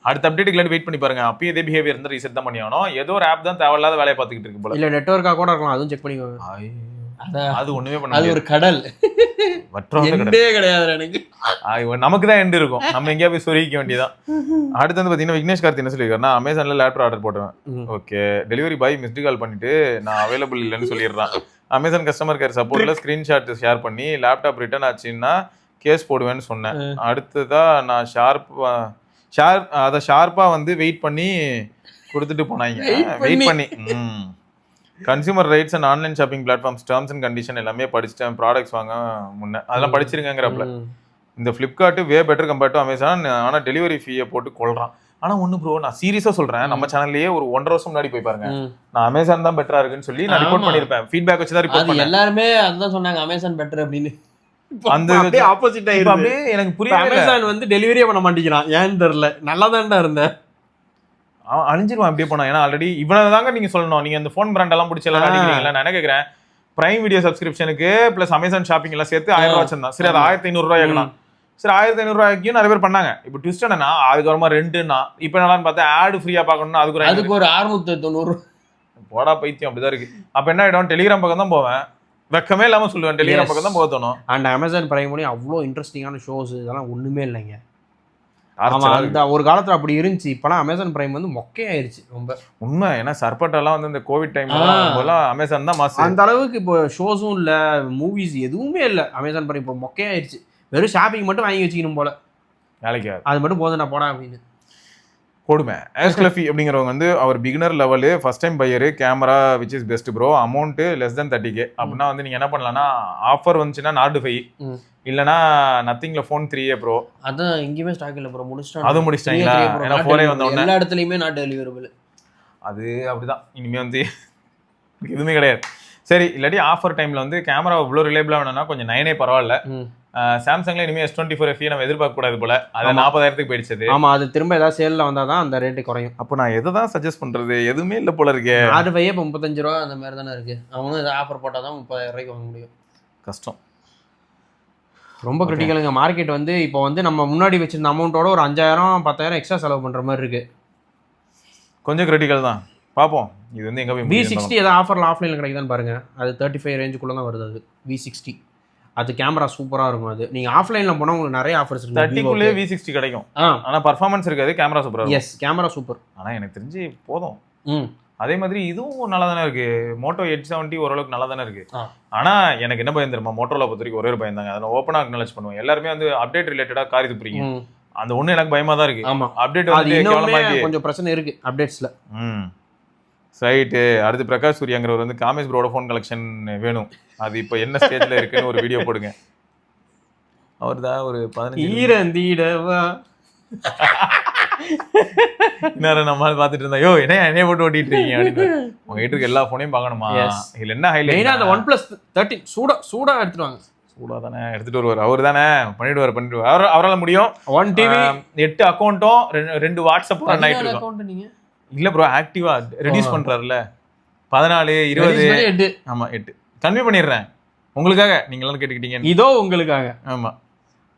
அடுத்த அப்டேட்டுக்கு வெயிட் பண்ணி பாருங்க. அப்பயும் இதே பிஹேவியர் இருந்தா ரீசெட் தான் பண்ணி ஆகணும். ஏதோ ஒரு ஆப் தான் தேவையில்லாத வேலையை பார்த்துக்கிட்டு இருக்கு போல. இல்ல நெட்வொர்க்கா கூட இருக்கலாம், அதுவும் செக் பண்ணிக்கோங்க. அது ஒண்ணுமே பண்ண, அது ஒரு கடல், கிடையாது எனக்கு. நமக்கு தான் எண்ட் இருக்கும், நம்ம எங்கேயா போய் சொருகிக்க வேண்டியதான். அடுத்து வந்து பாத்தீங்கன்னா விக்னேஷ் கார்த்தி என்ன சொல்லியிருக்காருன்னா, அமேசான்ல லேப்டாப் ஆர்டர் போட்டுவேன். Okay, delivery boy missed call பண்ணிட்டு நான் அவைலபிள் இல்லைன்னு சொல்லிடுறான். அமேசான் கஸ்டமர் கேர் சப்போர்ட்ல ஸ்கிரீன்ஷாட் ஷேர் பண்ணி லேப்டாப் ரிட்டர்ன் ஆச்சுன்னா கேஸ் போடுவேன்னு சொன்னேன். அடுத்ததா நான் ஷார்ப்பா வந்து வெயிட் பண்ணி கொடுத்துட்டு போனாங்க. வெயிட் பண்ணி consumer rights and online shopping platforms terms and condition எல்லாமே படிச்சுட்டேன். ப்ராடக்ட்ஸ் வாங்க முன்னே அதெல்லாம் படிச்சிருங்கிறப்பல. இந்த Flipkart way better compare to Amazon. ஆனால் டெலிவரி ஃபீயை போட்டு கொள்றான். ஆனால் ஒன்று ப்ரோ, நான் சீரியஸாக சொல்கிறேன், நம்ம சேனல்லையே ஒரு 1.5 வருஷம் முன்னாடி போய் பாருங்க, நான் அமேசான் தான் பெட்டரா இருக்குன்னு சொல்லி நான் ரிப்போர்ட் பண்ணியிருப்பேன். ஃபீட்பேக் வச்சு தான் ரிப்போர்ட் பண்ணேன். எல்லாருமே அதான் சொன்னாங்க, அமேசான் பெட்டர் அப்படின்னு. அந்த ஆப்போசிட் ஆயிடுச்சு. அப்படியே எனக்கு புரியல, அமேசான் வந்து டெலிவரியே பண்ண மாட்டேங்கிறான், ஏன்னு தெரியல. நல்லா தான்டா இருந்தேன், அழிஞ்சிருவான் அப்படியே போனா. ஏன்னா ஆல்ரெடி இவ்வளவு தாங்க நீங்க சொல்லணும். நீங்க அந்த போன் பிராண்ட் எல்லாம் பிடிச்சி எல்லாம் அடிக்கிறீங்களா? நான் என்ன கேட்கறேன், பிரைம் வீடியோ சப்ஸ்கிரிப்ஷனுக்கு பிளஸ் அமேசான் ஷாப்பிங் எல்லாம் சேர்த்து 1000 ரூபாய் வச்சிருந்தான். சரி, அது 1500 ரூபாய் ஆகலாம். சரி, 1500 ரூபாய்க்கும் நிறைய பேர் பண்ணாங்க. இப்போ ட்விஸ்ட் என்னன்னா, அதுக்கு வரமா ரெண்டுன்னா இப்போ என்னன்னு பார்த்தா ஆடு ஃப்ரீயா பார்க்கணும்னா அதுக்கு ஒரு 690 போடா பைத்தியம். அப்படிதான் இருக்கு. அப்ப என்ன ஆயிடும், டெலிகிராம் பக்கம் தான் போவேன், வெக்கமே இல்லாம சொல்லுவேன், டெலிகிராம் பக்கம் தான் போகணும். அண்ட் அமேசான் பிரைம் மூலம் அவ்வளோ இன்ட்ரெஸ்டிங்கான ஷோஸ் இதெல்லாம் ஒண்ணுமே இல்லைங்க. அந்த ஒரு காலத்துல அப்படி இருந்துச்சு. இப்பெல்லாம் அமேசான் பிரைம் வந்து மொக்கையாயிருச்சு ரொம்ப. உண்மை. ஏன்னா சர்பட்டெல்லாம் வந்து இந்த கோவிட் டைம்ல அமேசான் தான் மாசு. அந்த அளவுக்கு இப்போ ஷோஸும் இல்ல, மூவிஸ் எதுவுமே இல்ல. அமேசான் பிரைம் இப்போ மொக்கையாயிருச்சு. வெறும் ஷாப்பிங் மட்டும் வாங்கி வச்சுக்கணும் போல, வேலைக்கு அது மட்டும் போதும் நான் போடா அப்படின்னு. கொடுமை. ஆஸ்கிளஃபி அப்படிங்கிறவங்க வந்து அவர் beginner level, first time buyer, camera which is best bro, amount less then 30K அப்படின்னா வந்து நீங்க என்ன பண்ணலாம்னா, ஆஃபர் வந்துச்சுன்னா நாட் 5, இல்லனா நத்திங்ல ஃபோன் 3A ப்ரோ. அதான் எங்கேயுமே ஸ்டாக் இல்ல ப்ரோ, முடிச்சிட்டாங்க. அது முடிச்சிட்டாங்களா? ஏன்னா 4A வந்த உடனே எல்லா இடத்துலயுமே நாட் டெலிவரபிள். அது அப்படிதான், இனிமே வந்து எதுவுமே கிடையாது. சரி, இல்லாட்டி ஆஃபர் டைம்ல வந்து கேமரா இவ்வளோ ரிலேபிளா வேணும்னா கொஞ்சம் 9A பரவாயில்ல. சாம்சங்ல இனிமே S24 FE நம்ம எதிர்பார்க்க கூடாது போல. அது 40,000க்கு போயிடுச்சு. ஆமா, அது திரும்ப ஏதாவது சேல்ல வந்தாதான் அந்த ரேட் குறையும். அப்போ நான் எதை தான் சஜஸ்ட் பண்றது, எதுவுமே இல்ல போல இருக்கே. ஆடு பையே இப்போ 35 ரூபா அந்த மாதிரி தானே இருக்கு. அவனும் ஏதாவது ஆஃபர் போட்டாதான் 30,000 ரூபாய்க்கு வாங்க முடியும். கஷ்டம், ரொம்ப கிரிட்டிக்கலுங்க. மார்க்கெட் வந்து இப்போ வந்து நம்ம முன்னாடி வச்சிருந்த அமௌண்ட்டோட ஒரு 5,000 10,000 எக்ஸ்ட்ரா செலவு பண்ற மாதிரி இருக்கு. கொஞ்சம் கிரிட்டிக்கல் தான். பார்ப்போம் இது வந்து எங்க போய். V60 ஏதாவது ஆஃபர்ல ஆஃப்லைன்ல கிடைக்குதான்னு பாருங்க. அது 35 ரேஞ்சுக்குள்ள தான் வருது. அது V60 அது கேமரா சூப்பரா இருக்கும். அது நீங்க ஆஃப்லைன்ல போனா உங்களுக்கு நிறைய ஆஃபர்ஸ் இருக்கு. 30 குள்ளே V60 கிடைக்கும். ஆனா பெர்ஃபார்மன்ஸ் இருக்காது, கேமரா சூப்பரா இருக்கும். Yes, camera super. ஆனா எனக்கு தெரிஞ்சு போதும். அதே மாதிரி இதுவும் நல்லா தானே இருக்கு. மோட்டோ 870 ஓரளவுக்கு நல்லா தானே இருக்கு. ஆனா எனக்கு என்ன பயம் தெரியுமா, மோட்டோல பொறுத்த வரைக்கும் ஒரே ஒரு பயம் தாங்க. அதை ஓப்பனா அக்னாலஜ் பண்ணுவேன். எல்லாருமே வந்து அப்டேட் ரிலேட்டடா காரி துப்புறீங்க, அந்த ஒண்ணு எனக்கு பயமா தான் இருக்கு. ஆமா, அப்டேட் வந்து கொஞ்சம் பிரச்சனை இருக்கு அப்டேட்ஸ்ல. ரைட்டு. அடுத்து பிரகாஷ் சூர்யாங்கிறவர் வந்து காமேஷ் ப்ரோட ஃபோன் கலெக்ஷன் வேணும், அது இப்போ என்ன ஸ்டேஜ்ல இருக்குன்னு ஒரு வீடியோ போடுங்க. அவர் தான் ஒரு 15 நம்மளால பார்த்துட்டு இருந்தா, யோ என்னைய போட்டு ஓட்டிட்டு இருக்கீங்க அப்படின்னு. உங்க கிட்ட இருக்க எல்லா ஃபோனையும் பார்க்கணுமா? இதுல என்ன ஹைலைட், அந்த OnePlus 13 சூடா எடுத்துட்டு வாங்க. சூடா தானே எடுத்துட்டு வருவார் அவர் தானே, பண்ணிடுவார். அவரால் முடியும். 1 TV 8 அக்கௌண்ட்டும் 2 வாட்ஸ்அப் ரன் ஆயிட்டு இருக்கும். நீங்க இல்ல ப்ரோ, ஆக்டிவா ரெடியூஸ் பண்றாருல 14 20. ஆமா 8 கன்வே பண்ணிடுறேன் உங்களுக்காக, நீங்க எல்லாம் கேட்டுக்கிட்டீங்க, இதோ உங்களுக்காக. ஆமா,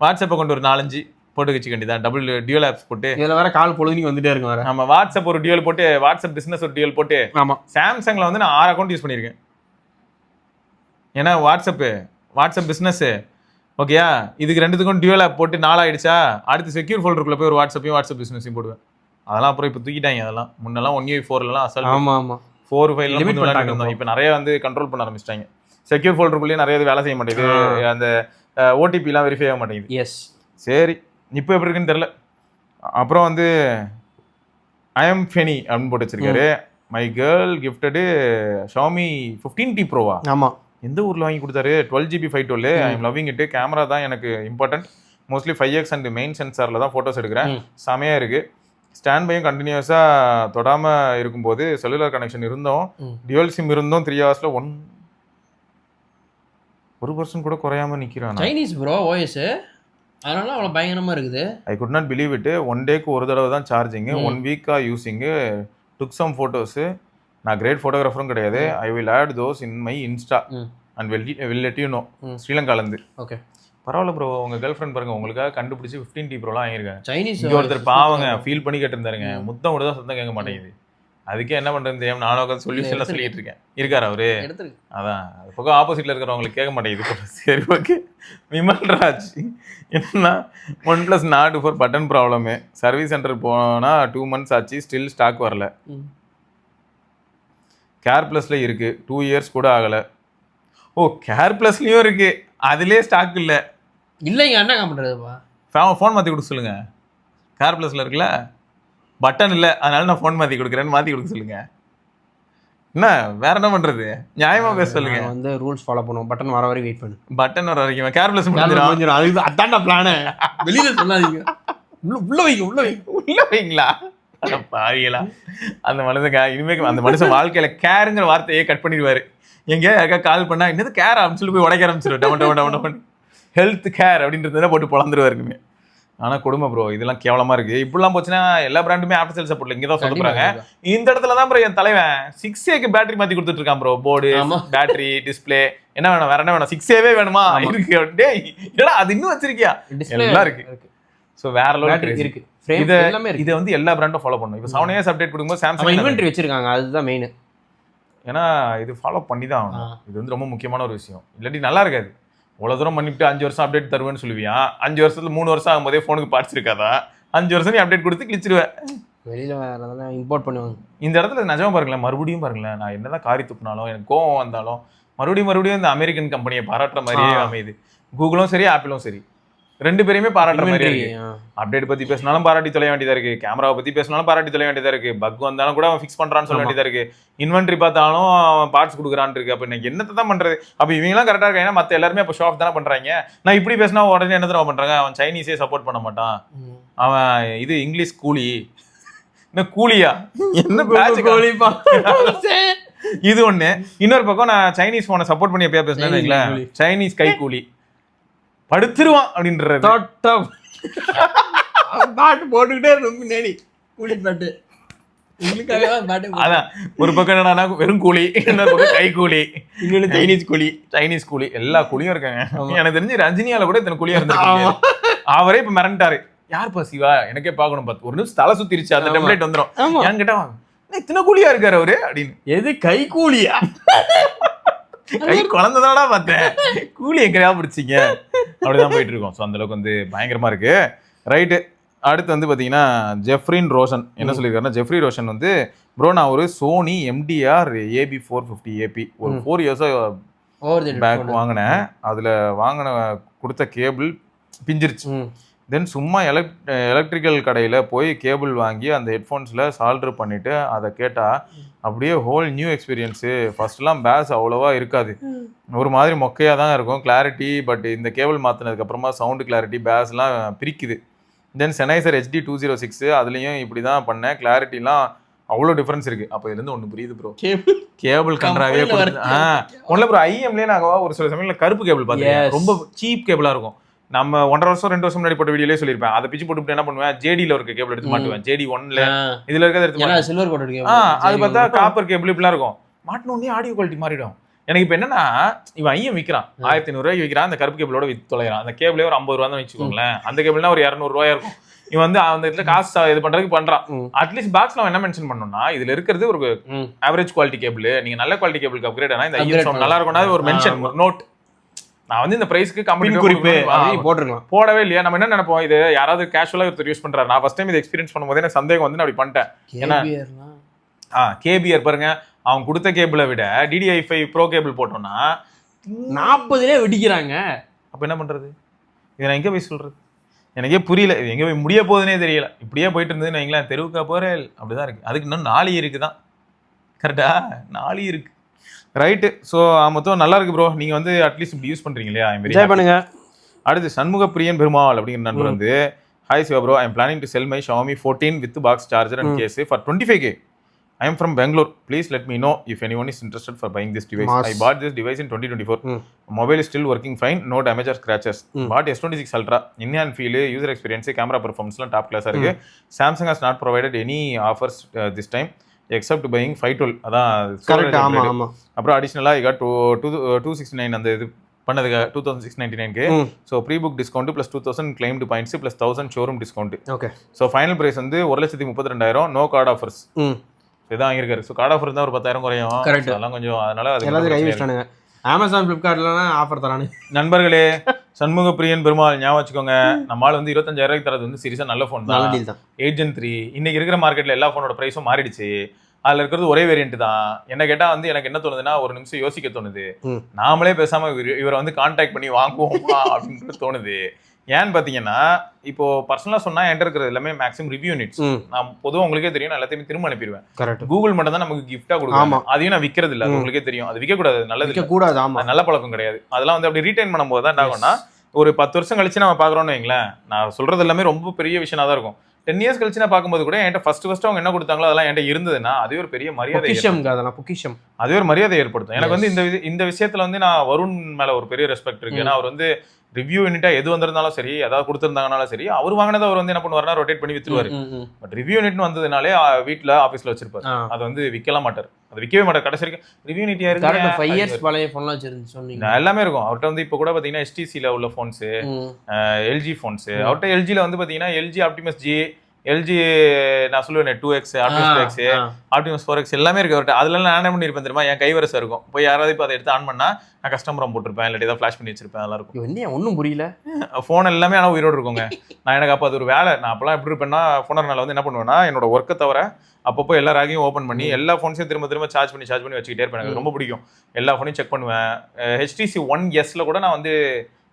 வாட்ஸ்அப் அக்கௌண்ட் ஒரு 4-5 போட்டு வச்சுக்க வேண்டியதான். டியூல் ஆப்ஸ் போட்டு இதுல வேற கால் பொழுதுக்கு வந்துட்டே இருக்கும் வேற. ஆமா, வாட்ஸ்அப் ஒரு டியூல் போட்டு, வாட்ஸ்அப் பிசினஸ் ஒரு டியூல் போட்டு. ஆமா, சாம்சங்ல வந்து நான் 6 அக்கௌண்ட் யூஸ் பண்ணிருக்கேன். ஏன்னா வாட்ஸ்அப் பிசினஸ் ஓகேயா, இதுக்கு 2த்துக்கும் டியூல் ஆப் போட்டு 4 ஆயிடுச்சா, அடுத்து செக்யூர் ஃபோல்டருக்குள்ள போய் ஒரு வாட்ஸ்அப் பிசினஸையும் போடுவேன். அதெல்லாம் அப்புறம் இப்போ தூக்கிட்டாங்க. அதெல்லாம் முன்னெல்லாம் 1UI4 அசால்ட். ஆமா 4 ஃபைல் Limit பண்ணிட்டாங்க இருந்தோம். இப்போ நிறைய வந்து கண்ட்ரோல் பண்ண ஆரம்பிச்சிட்டாங்க. செக்யூர் ஃபோல்டருக்குள்ளேயே நிறைய இது வேலை செய்ய மாட்டேங்குது. அந்த ஓடிபிலாம் வெரிஃபை ஆக மாட்டேங்குது. எஸ். சரி இப்போ எப்படி இருக்குன்னு தெரியல. அப்புறம் வந்து ஐ எம் ஃபெனி அப்படின்னு போட்டு வச்சிருக்காரு. My girl gifted Xiaomi 15T ப்ரோவா? ஆமா. எந்த ஊரில் வாங்கி கொடுத்தாரு? 12GB 512. I am loving it. Camera தான் எனக்கு important. Mostly 5x and main சென்சாரில் தான் ஃபோட்டோஸ் எடுக்கிறேன். செமையாக இருக்குது. ஸ்டாண்ட் பையும் கண்டினியூஸாக தொடாமல் இருக்கும்போது செல்லுலர் கனெக்ஷன் இருந்தோம், டியூவல் சிம் இருந்தோம். 3 ஹவர்ஸில் 1% கூட குறையாமல் நிற்கிறான். சைனீஸ் ப்ரோ ஓஎஸ், அதனால அவ்வளோ பயங்கரமாக இருக்குது. ஐ குட் நாட் பிலீவ் இட்டு. 1 டேக்கு ஒரு தடவை தான் சார்ஜிங்கு, 1 வீக்காக யூஸிங்கு. Took some photos. நான் கிரேட் ஃபோட்டோகிராஃபரும் கிடையாது. I will add those in my Insta and will let you know. ஸ்ரீலங்காலேருந்து. ஓகே பரவாயில்ல ப்ரோ. உங்கள் கேர்ள் ஃப்ரெண்ட் பாருங்க, உங்களுக்காக கண்டுபிடிச்சி 15T ப்ரோலாம் வாங்கியிருக்காங்க. சைனீஸ் இங்கே ஒருத்தர் பாவங்க ஃபீல் பண்ணி கேட்டிருந்தாருங்க. முத்தம் கூட தான் சத்தம் கேட்க மாட்டேங்குது. அதுக்கே என்ன பண்ணுறது தெரியாமல் நானும் உட்காந்து சொல்யூஷன்லாம் சொல்லிட்டு இருக்கேன். இருக்கார் அவரு? அதான் அது பக்கம் ஆப்போசிட்டில் இருக்கிறவங்களுக்கு கேட்க மாட்டேங்குது. சரி ஓகே. விமல்ராஜ் என்னன்னா OnePlus Nord 4 button problem. Service centre போனால் 2 months ஆச்சு, ஸ்டில் ஸ்டாக் வரல. கேர் ப்ளஸில் இருக்குது, 2 years கூட ஆகலை. ஓ கேர் ப்ளஸ்லேயும் இருக்குது, அதுலேயே ஸ்டாக் இல்லை. இல்லைங்க என்ன பண்ணுறதுப்பா? ஃபோன் மாற்றி கொடுக்க சொல்லுங்க. கேர் ப்ளஸில் இருக்குல்ல, பட்டன் இல்லை, அதனால நான் ஃபோன் மாற்றி கொடுக்குறேன்னு மாற்றி கொடுக்க சொல்லுங்க. என்ன வேற என்ன பண்ணுறது? நியாயமாக பேச சொல்லுங்க. வந்து ரூல்ஸ் ஃபாலோ பண்ணுவோம். பட்டன் வர வரைக்கும் வெயிட் பண்ணு. பட்டன் வர வரைக்கும் கேர் ப்ளஸ் முடிஞ்சிடும். அது அதான்டா பிளானு. வெளியில் சொல்லாதீங்க. உள்ள வைங்களா பாவிகளா? அந்த மனுஷங்க இனிமேல் அந்த மனுஷன் வாழ்க்கையில கேருங்கிற வார்த்தையே கட் பண்ணிடுவாரு. எங்க யாருக்கா கால் பண்ணா என்னது கேர் அப்படின்னு சொல்லி போய் உடைக்க ஆரம்பிச்சிடும். ஹெல்த் கேர் அப்படின்றத போட்டு பொழந்துருவாருக்குமே. ஆனால் கொடுமை ப்ரோ, இதெல்லாம் கேவலமா இருக்கு. இப்படிலாம் போச்சுன்னா எல்லா பிராண்டுமே ஆஃப்டர் சேல் சப்போர்ட்ல இங்கே தான் சொல்லுறாங்க. இந்த இடத்துல தான் ப்ரோ என் தலைவன் 6Aக்கு பேட்டரி மாற்றி கொடுத்துட்டு இருக்கான் ப்ரோ. போர்டு, பேட்டரி, டிஸ்பிளே என்ன வேணும், வேற என்ன வேணும்? 6Aவே வேணுமா? இருக்கு. டேய் ஏடா அது இன்னும் வச்சிருக்கியா? எல்லாம் இருக்கு. ஸோ வேற லெவல் இருக்கு. இதை வந்து எல்லா பிராண்டும் ஃபாலோ பண்ணும். இப்போ 7 years அப்டேட் கொடுக்கும்போது சாம்சங் இன்வென்ட்ரி வச்சிருக்காங்க, அதுதான் மெயின். ஏன்னா இது ஃபாலோ பண்ணி தான் ஆகணும். இது வந்து ரொம்ப முக்கியமான ஒரு விஷயம். இல்லாட்டி நல்லா இருக்காது. இவ்வளோ தூரம் பண்ணிவிட்டு 5 வருஷம் அப்டேட் தருவேன்னு சொல்லுவியா? 5 வருஷத்துல 3 வருஷம் ஆகும்போதே ஃபோனுக்கு பார்ட்ஸ் இருக்காதா? 5 வருஷம் நீ அப்டேட் கொடுத்து கிழிச்சிருவேன். வெளியில் வேறு இம்போர்ட் பண்ணுவாங்க. இந்த இடத்துல நிஜமா பாருங்களேன், மறுபடியும் பாருங்களேன், நான் என்னதான் காரி துப்புனாலும் எனக்கு கோவம் வந்தாலும் மறுபடியும் இந்த அமெரிக்கன் கம்பெனியை பாராட்டுற மாதிரியே அமையுது. கூகுளும் சரி, ஆப்பிளும் சரி, 2 பேரையுமே பாராட்டுற மாதிரி இருக்கு. அப்டேட் பத்தி பேசினாலும் பாராட்டி தொலைய வேண்டியதா இருக்கு, கேமராவை பத்தி பேசினாலும் பாராட்டி தொலைய வேண்டியதா இருக்கு, பக் வந்தாலும் கூட அவன் ஃபிக்ஸ் பண்றான்னு சொல்ல வேண்டியதா இருக்கு, இன்வென்ட்ரி பார்த்தாலும் அவன் பார்ட்ஸ் கொடுக்குறான்னு இருக்கு. அப்ப எனக்கு என்னத்தை தான் பண்றது? அப்ப இவங்கெல்லாம் கரெக்டா இருக்காங்க, மத்த எல்லாருமே அப்ப ஷோ ஆஃப் தானே பண்றாங்க. நான் இப்படி பேசினா உடனே என்ன தான் பண்றாங்க? அவன் சைனீஸே சப்போர்ட் பண்ண மாட்டான், அவன் இது இங்கிலீஷ் கூலி. என்ன கூலியா? என்ன இது ஒண்ணு. இன்னொரு பக்கம் நான் சைனீஸ் போனை சப்போர்ட் பண்ணி எப்பயா பேசினேன், சைனீஸ் கை கூலி படுத்துருவான் அப்படின்றது. பாட்டு போட்டுக்கிட்டே இருக்கும் நேடி கூலி பாட்டு. அதான் ஒரு பக்கம் என்னன்னா வெறும் கூலி, இன்னொரு பக்கம் கை கூலி, இன்னொன்று சைனீஸ் கூலி. எல்லா கூலியும் இருக்காங்க. எனக்கு தெரிஞ்சு ரஜினியால கூட இத்தனை கூலியா இருந்திருக்காங்க. அவரே இப்ப மிரண்டாரு. யார் பசிவா எனக்கே பாக்கணும் பார்த்து ஒரு நிமிஷம் தலை சுத்திருச்சு. அந்த டெம்ப்ளேட் வந்துடும். என்கிட்ட இத்தனை கூலியா இருக்காரு அவரு அப்படின்னு. எது கை கூலியா? கை குழந்தைதானடா பார்த்தேன், கூலி எங்கேயா பிடிச்சிங்க? அப்படிதான் போயிட்டு இருக்கோம். ஸோ அந்த அளவுக்கு வந்து பயங்கரமா இருக்கு. ரைட்டு. அடுத்து வந்து பார்த்தீங்கன்னா ஜெஃப்ரின் ரோஷன் என்ன சொல்லியிருக்காருன்னா, ஜெஃப்ரி ரோஷன் வந்து ப்ரோ நான் ஒரு சோனி MDR AB450 AP ஒரு 4 years பேக் வாங்கினேன். அதில் கொடுத்த கேபிள் பிஞ்சிருச்சு. தென் சும்மா எலக்ட்ரிக்கல் கடையில் போய் கேபிள் வாங்கி அந்த ஹெட்ஃபோன்ஸில் சால்ட்ரு பண்ணிவிட்டு அதை கேட்டால் அப்படியே ஹோல் நியூ எக்ஸ்பீரியன்ஸு. ஃபஸ்ட்லாம் பேஸ் அவ்வளோவா இருக்காது, ஒரு மாதிரி மொக்கையாக தான் இருக்கும் கிளாரிட்டி. பட் இந்த கேபிள் மாற்றினதுக்கப்புறமா சவுண்டு கிளாரிட்டி பேஸ்லாம் பிரிக்குது. தென் செனைசர் HD 206 அதுலேயும் இப்படி தான் பண்ணேன். கிளாரிட்டிலாம் அவ்வளோ டிஃப்ரென்ஸ் இருக்குது. அப்போ இதுலேருந்து ஒன்று புரியுது ப்ரோ, கேபிள் கன்றாவே ஒன்றில் ப்ரோ. IMலேயே நாங்கள் ஒரு சில சமயத்தில் கருப்பு கேபிள் பார்த்தேன், ரொம்ப சீப் கேபிளாக இருக்கும். நம்ம 1.5 வருஷம் 2 வருஷம் முன்னாடி போட்ட வீடியோலேயே சொல்லியிருப்பேன். அதை பிச்சு போட்டு என்ன பண்ணுவேன், JDல இருக்க கேபிள் எடுத்து மாட்டுவேன். JD 1ல இதில் இருக்கிறத எடுத்து மாட்டுவேன். சில்வர் கோட்டட் அது பார்த்தா காப்பர் கேபிள் இப்படிலாம் இருக்கும். மாட்டினோடனே ஆடியோ குவாலிட்டி மாறிடும். எனக்கு இப்போ என்னன்னா, இவன் ஐயம் விற்கிறான் 1500 ரூபாய்க்கு விற்கிறான். அந்த கருப்பு கேபிளோட வித்து தொலைகிறான். அந்த கேபிளே ஒரு 50 ரூபா தான் வச்சுக்கோங்களேன். அந்த கேபிள்னா ஒரு 200 ரூபாயா இருக்கும். இவன் வந்து அந்த இடத்துல காசு இது பண்றதுக்கு பண்றான். அட்லீஸ்ட் பாக்ஸ்ல அவன் என்ன மென்ஷன் பண்ணணும்னா, இதுல இருக்கிறது ஒரு ஆவரேஜ் குவாலிட்டி கேபிள், நீங்க நல்ல குவாலிட்டி கேபிளுக்கு அப்கிரேட் ஆனா இந்த ஐயம் சவுண்ட் நல்லா இருக்கும்னா ஒரு மென்ஷன், ஒரு நோட். நான் வந்து இந்த பிரைஸ்க்கு கம்பெனி குறிப்பு போட்டுருக்கலாம். போடவே இல்லையா? நம்ம என்ன நினைப்போம், இது யாராவது கேஷுவலா ஒருத்தர் யூஸ் பண்றாரு. நான் ஃபர்ஸ்ட் டைம் இதை எக்ஸ்பீரியன்ஸ் பண்ணும்போது எனக்கு சந்தேகம் வந்து அப்படி பண்ணிட்டேன். ஏன்னா KBR பாருங்க அவன் கொடுத்த கேபிளை விட DDI5 ப்ரோ கேபிள் போட்டோம்னா 40 வெடிக்கிறாங்க. அப்ப என்ன பண்றது? இதை நான் எங்க போய் சொல்றது? எனக்கே புரியல. இது எங்க போய் முடிய போகுதுன்னே தெரியல. இப்படியே போயிட்டு இருந்ததுன்னு வைங்களேன், தெருவுக்கா போறேன் அப்படிதான் இருக்கு. அதுக்கு இன்னும் 4 இருக்கு தான். கரெக்டா 4 இருக்கு. ரைட்டு. ஸோ மொத்தம் நல்லா இருக்கு ப்ரோ. நீங்க வந்து அட்லீஸ்ட் இப்படி யூஸ் பண்றீங்க இல்லையா? என்ஜாய் பண்ணுங்க. அடுத்து சண்முக பிரியன் பெருமாள் அப்படிங்கிற நண்பர் வந்து, hi Siva bro, I am planning to sell my Xiaomi 14 with box charger and case for 25K. I am from Bangalore. Please let me know if anyone is interested for buying this device. I bought this device in 2024. Mobile is still working fine, no damage or scratches. Bought S26 Ultra. In-hand feel, user experience, camera performance la top class இருக்கு. Samsung has not provided any offers this time except buying 512. அதான் கரெக்ட். ஆமா ஆமா. அப்புறம் அடிஷனலா I got 269 அந்த இது பண்ணதுக்கு 2699க்கு. So pre book discount plus 2000 claimed points plus 1000 showroom discount. Okay. So final price வந்து 1,32,000. No card offers. இதான் வாங்கியிருக்காரு. ஸோ கார்டு ஆஃபர் தான் ஒரு 10,000 குறையும். கரெக்ட். அதெல்லாம் கொஞ்சம் அதனால எல்லாத்தையும் கை வச்சிட்டானுங்க. Amazon ஃப்ளிப்கார்ட்லாம் offer தரானு. நண்பர்களே, சண்முக பிரியன் பெருமாள் ஞாபகம் வச்சுக்கோங்க. நம்மளால வந்து 25,000 தரது வந்து சீரியஸா நல்ல ஃபோன் தான். 8 Gen 3 இன்னைக்கு இருக்கிற மார்க்கெட்ல எல்லா ஃபோனோட பிரைஸும் மாறிடுச்சு. அதுல இருக்கிறது ஒரே வேரியன்ட் தான். என்ன கேட்டா வந்து எனக்கு என்ன தோணுதுன்னா, ஒரு நிமிஷம் யோசிக்க தோணுது. நாமளே பேசாம இவரை வந்து கான்டாக்ட் பண்ணி வாங்குவோமா அப்படின்னு தோணுது. ஏன்னு பாத்தீங்கன்னா, இப்போ பர்சனலா சொன்னா என்கிட்ட இருக்கிறது எல்லாமே மேக்ஸிமம் ரிவ்யூ யூனிட்ஸ். நான் பொதுவாக உங்களுக்கே தெரியும், நான் எல்லாத்தையுமே திரும்ப அனுப்பிடுவேன். கூகுள் மட்டும் தான் நமக்கு கிஃப்டா கொடுக்கும். அதையும் நான் விற்கிறது இல்லை, உங்களுக்கே தெரியும். அது விற்க கூடாது, நல்லது கூடாது. நல்ல பழக்கம் கிடையாது. அதெல்லாம் வந்து அப்படி ரீடைன் பண்ணும்போது தான் என்ன ஆகும்னா, ஒரு 10 வருஷம் கழிச்சு நம்ம பாக்குறோம்னு வைங்களேன், நான் சொல்றது எல்லாமே ரொம்ப பெரிய விஷயம் தான் இருக்கும். 10 இயர்ஸ் கழிச்சு நான் பார்க்கும்போது கூட என்கிட்ட ஃபர்ஸ்ட் அவங்க என்ன கொடுத்தாங்களோ அதெல்லாம் என்கிட்ட இருந்ததுன்னா அதே ஒரு பெரிய மரியாதை. அதே ஒரு மரியாதை ஏற்படுத்தும். எனக்கு வந்து இந்த விஷயத்துல வந்து நான் வருண் மேல ஒரு பெரிய ரெஸ்பெக்ட் இருக்கு. ஏன்னா அவர் வந்து ரிவ்யூ யூனிட்டா எது வந்திருந்தாலும் சரி, ஏதாவது கொடுத்திருந்தாங்கனாலும் சரி, அவர் வாங்கினதை அவர் வந்து என்ன பண்ணுவாருன்னா ரொட்டேட் பண்ணி வித்துருவாரு. பட் ரிவ்யூ யூனிட் வந்ததுனாலே வீட்டுல ஆபீஸ்ல வச்சிருப்பாரு. அது வந்து விற்கலாம் மாட்டார், அது விற்கவே மாட்டார். கடைசி வரைக்கும் ரிவ்யூ யூனிட் இருக்கு. 5 இயர்ஸ் பழைய போன்லாம் வச்சிருந்தீங்க எல்லாமே இருக்கும் அவர்கிட்ட. வந்து இப்போ கூட பாத்தீங்கன்னா HTCல உள்ள போன்ஸ், LG போன்ஸ் அவர்கிட்ட. LGல வந்து பாத்தீங்கன்னா LG ஆப்டிமஸ் G, LG நான் சொல்லுவேன் 2X, Optimus 2X, Optimus 4X எல்லாமே இருக்கு அவர்கிட்ட. அதுல நான் என்ன பண்ணிருப்பேன் தெரியுமா, என் கைவரசம் இருக்கும். போய் யாராவது இப்போ அதை எடுத்து ஆன் பண்ணா நான் கஸ்டமர் போட்டிருப்பேன், இல்லாட்டி ஏதாவது ஃபிளாஷ் பண்ணி வச்சிருப்பேன். அதெல்லாம் இருக்கும். ஒன்றும் புரியல. ஃபோன் எல்லாமே ஆனால் உயிரோடு இருக்குங்க. நான் எனக்கு அப்போ அது ஒரு வேலை. நான் அப்பெல்லாம் எப்படி இருப்பேன்னா, ஃபோனர்னால வந்து என்ன பண்ணுவேன்னா, என்னோட ஒர்க்கை தவிர அப்பப்போ எல்லா ரேக்கையும் ஓப்பன் பண்ணி எல்லா ஃபோன்ஸையும் திரும்ப சார்ஜ் பண்ணி வச்சுக்கிட்டே இருப்பேன். எனக்கு ரொம்ப பிடிக்கும். எல்லா ஃபோனையும் செக் பண்ணுவேன். HTC 1Sல கூட நான் வந்து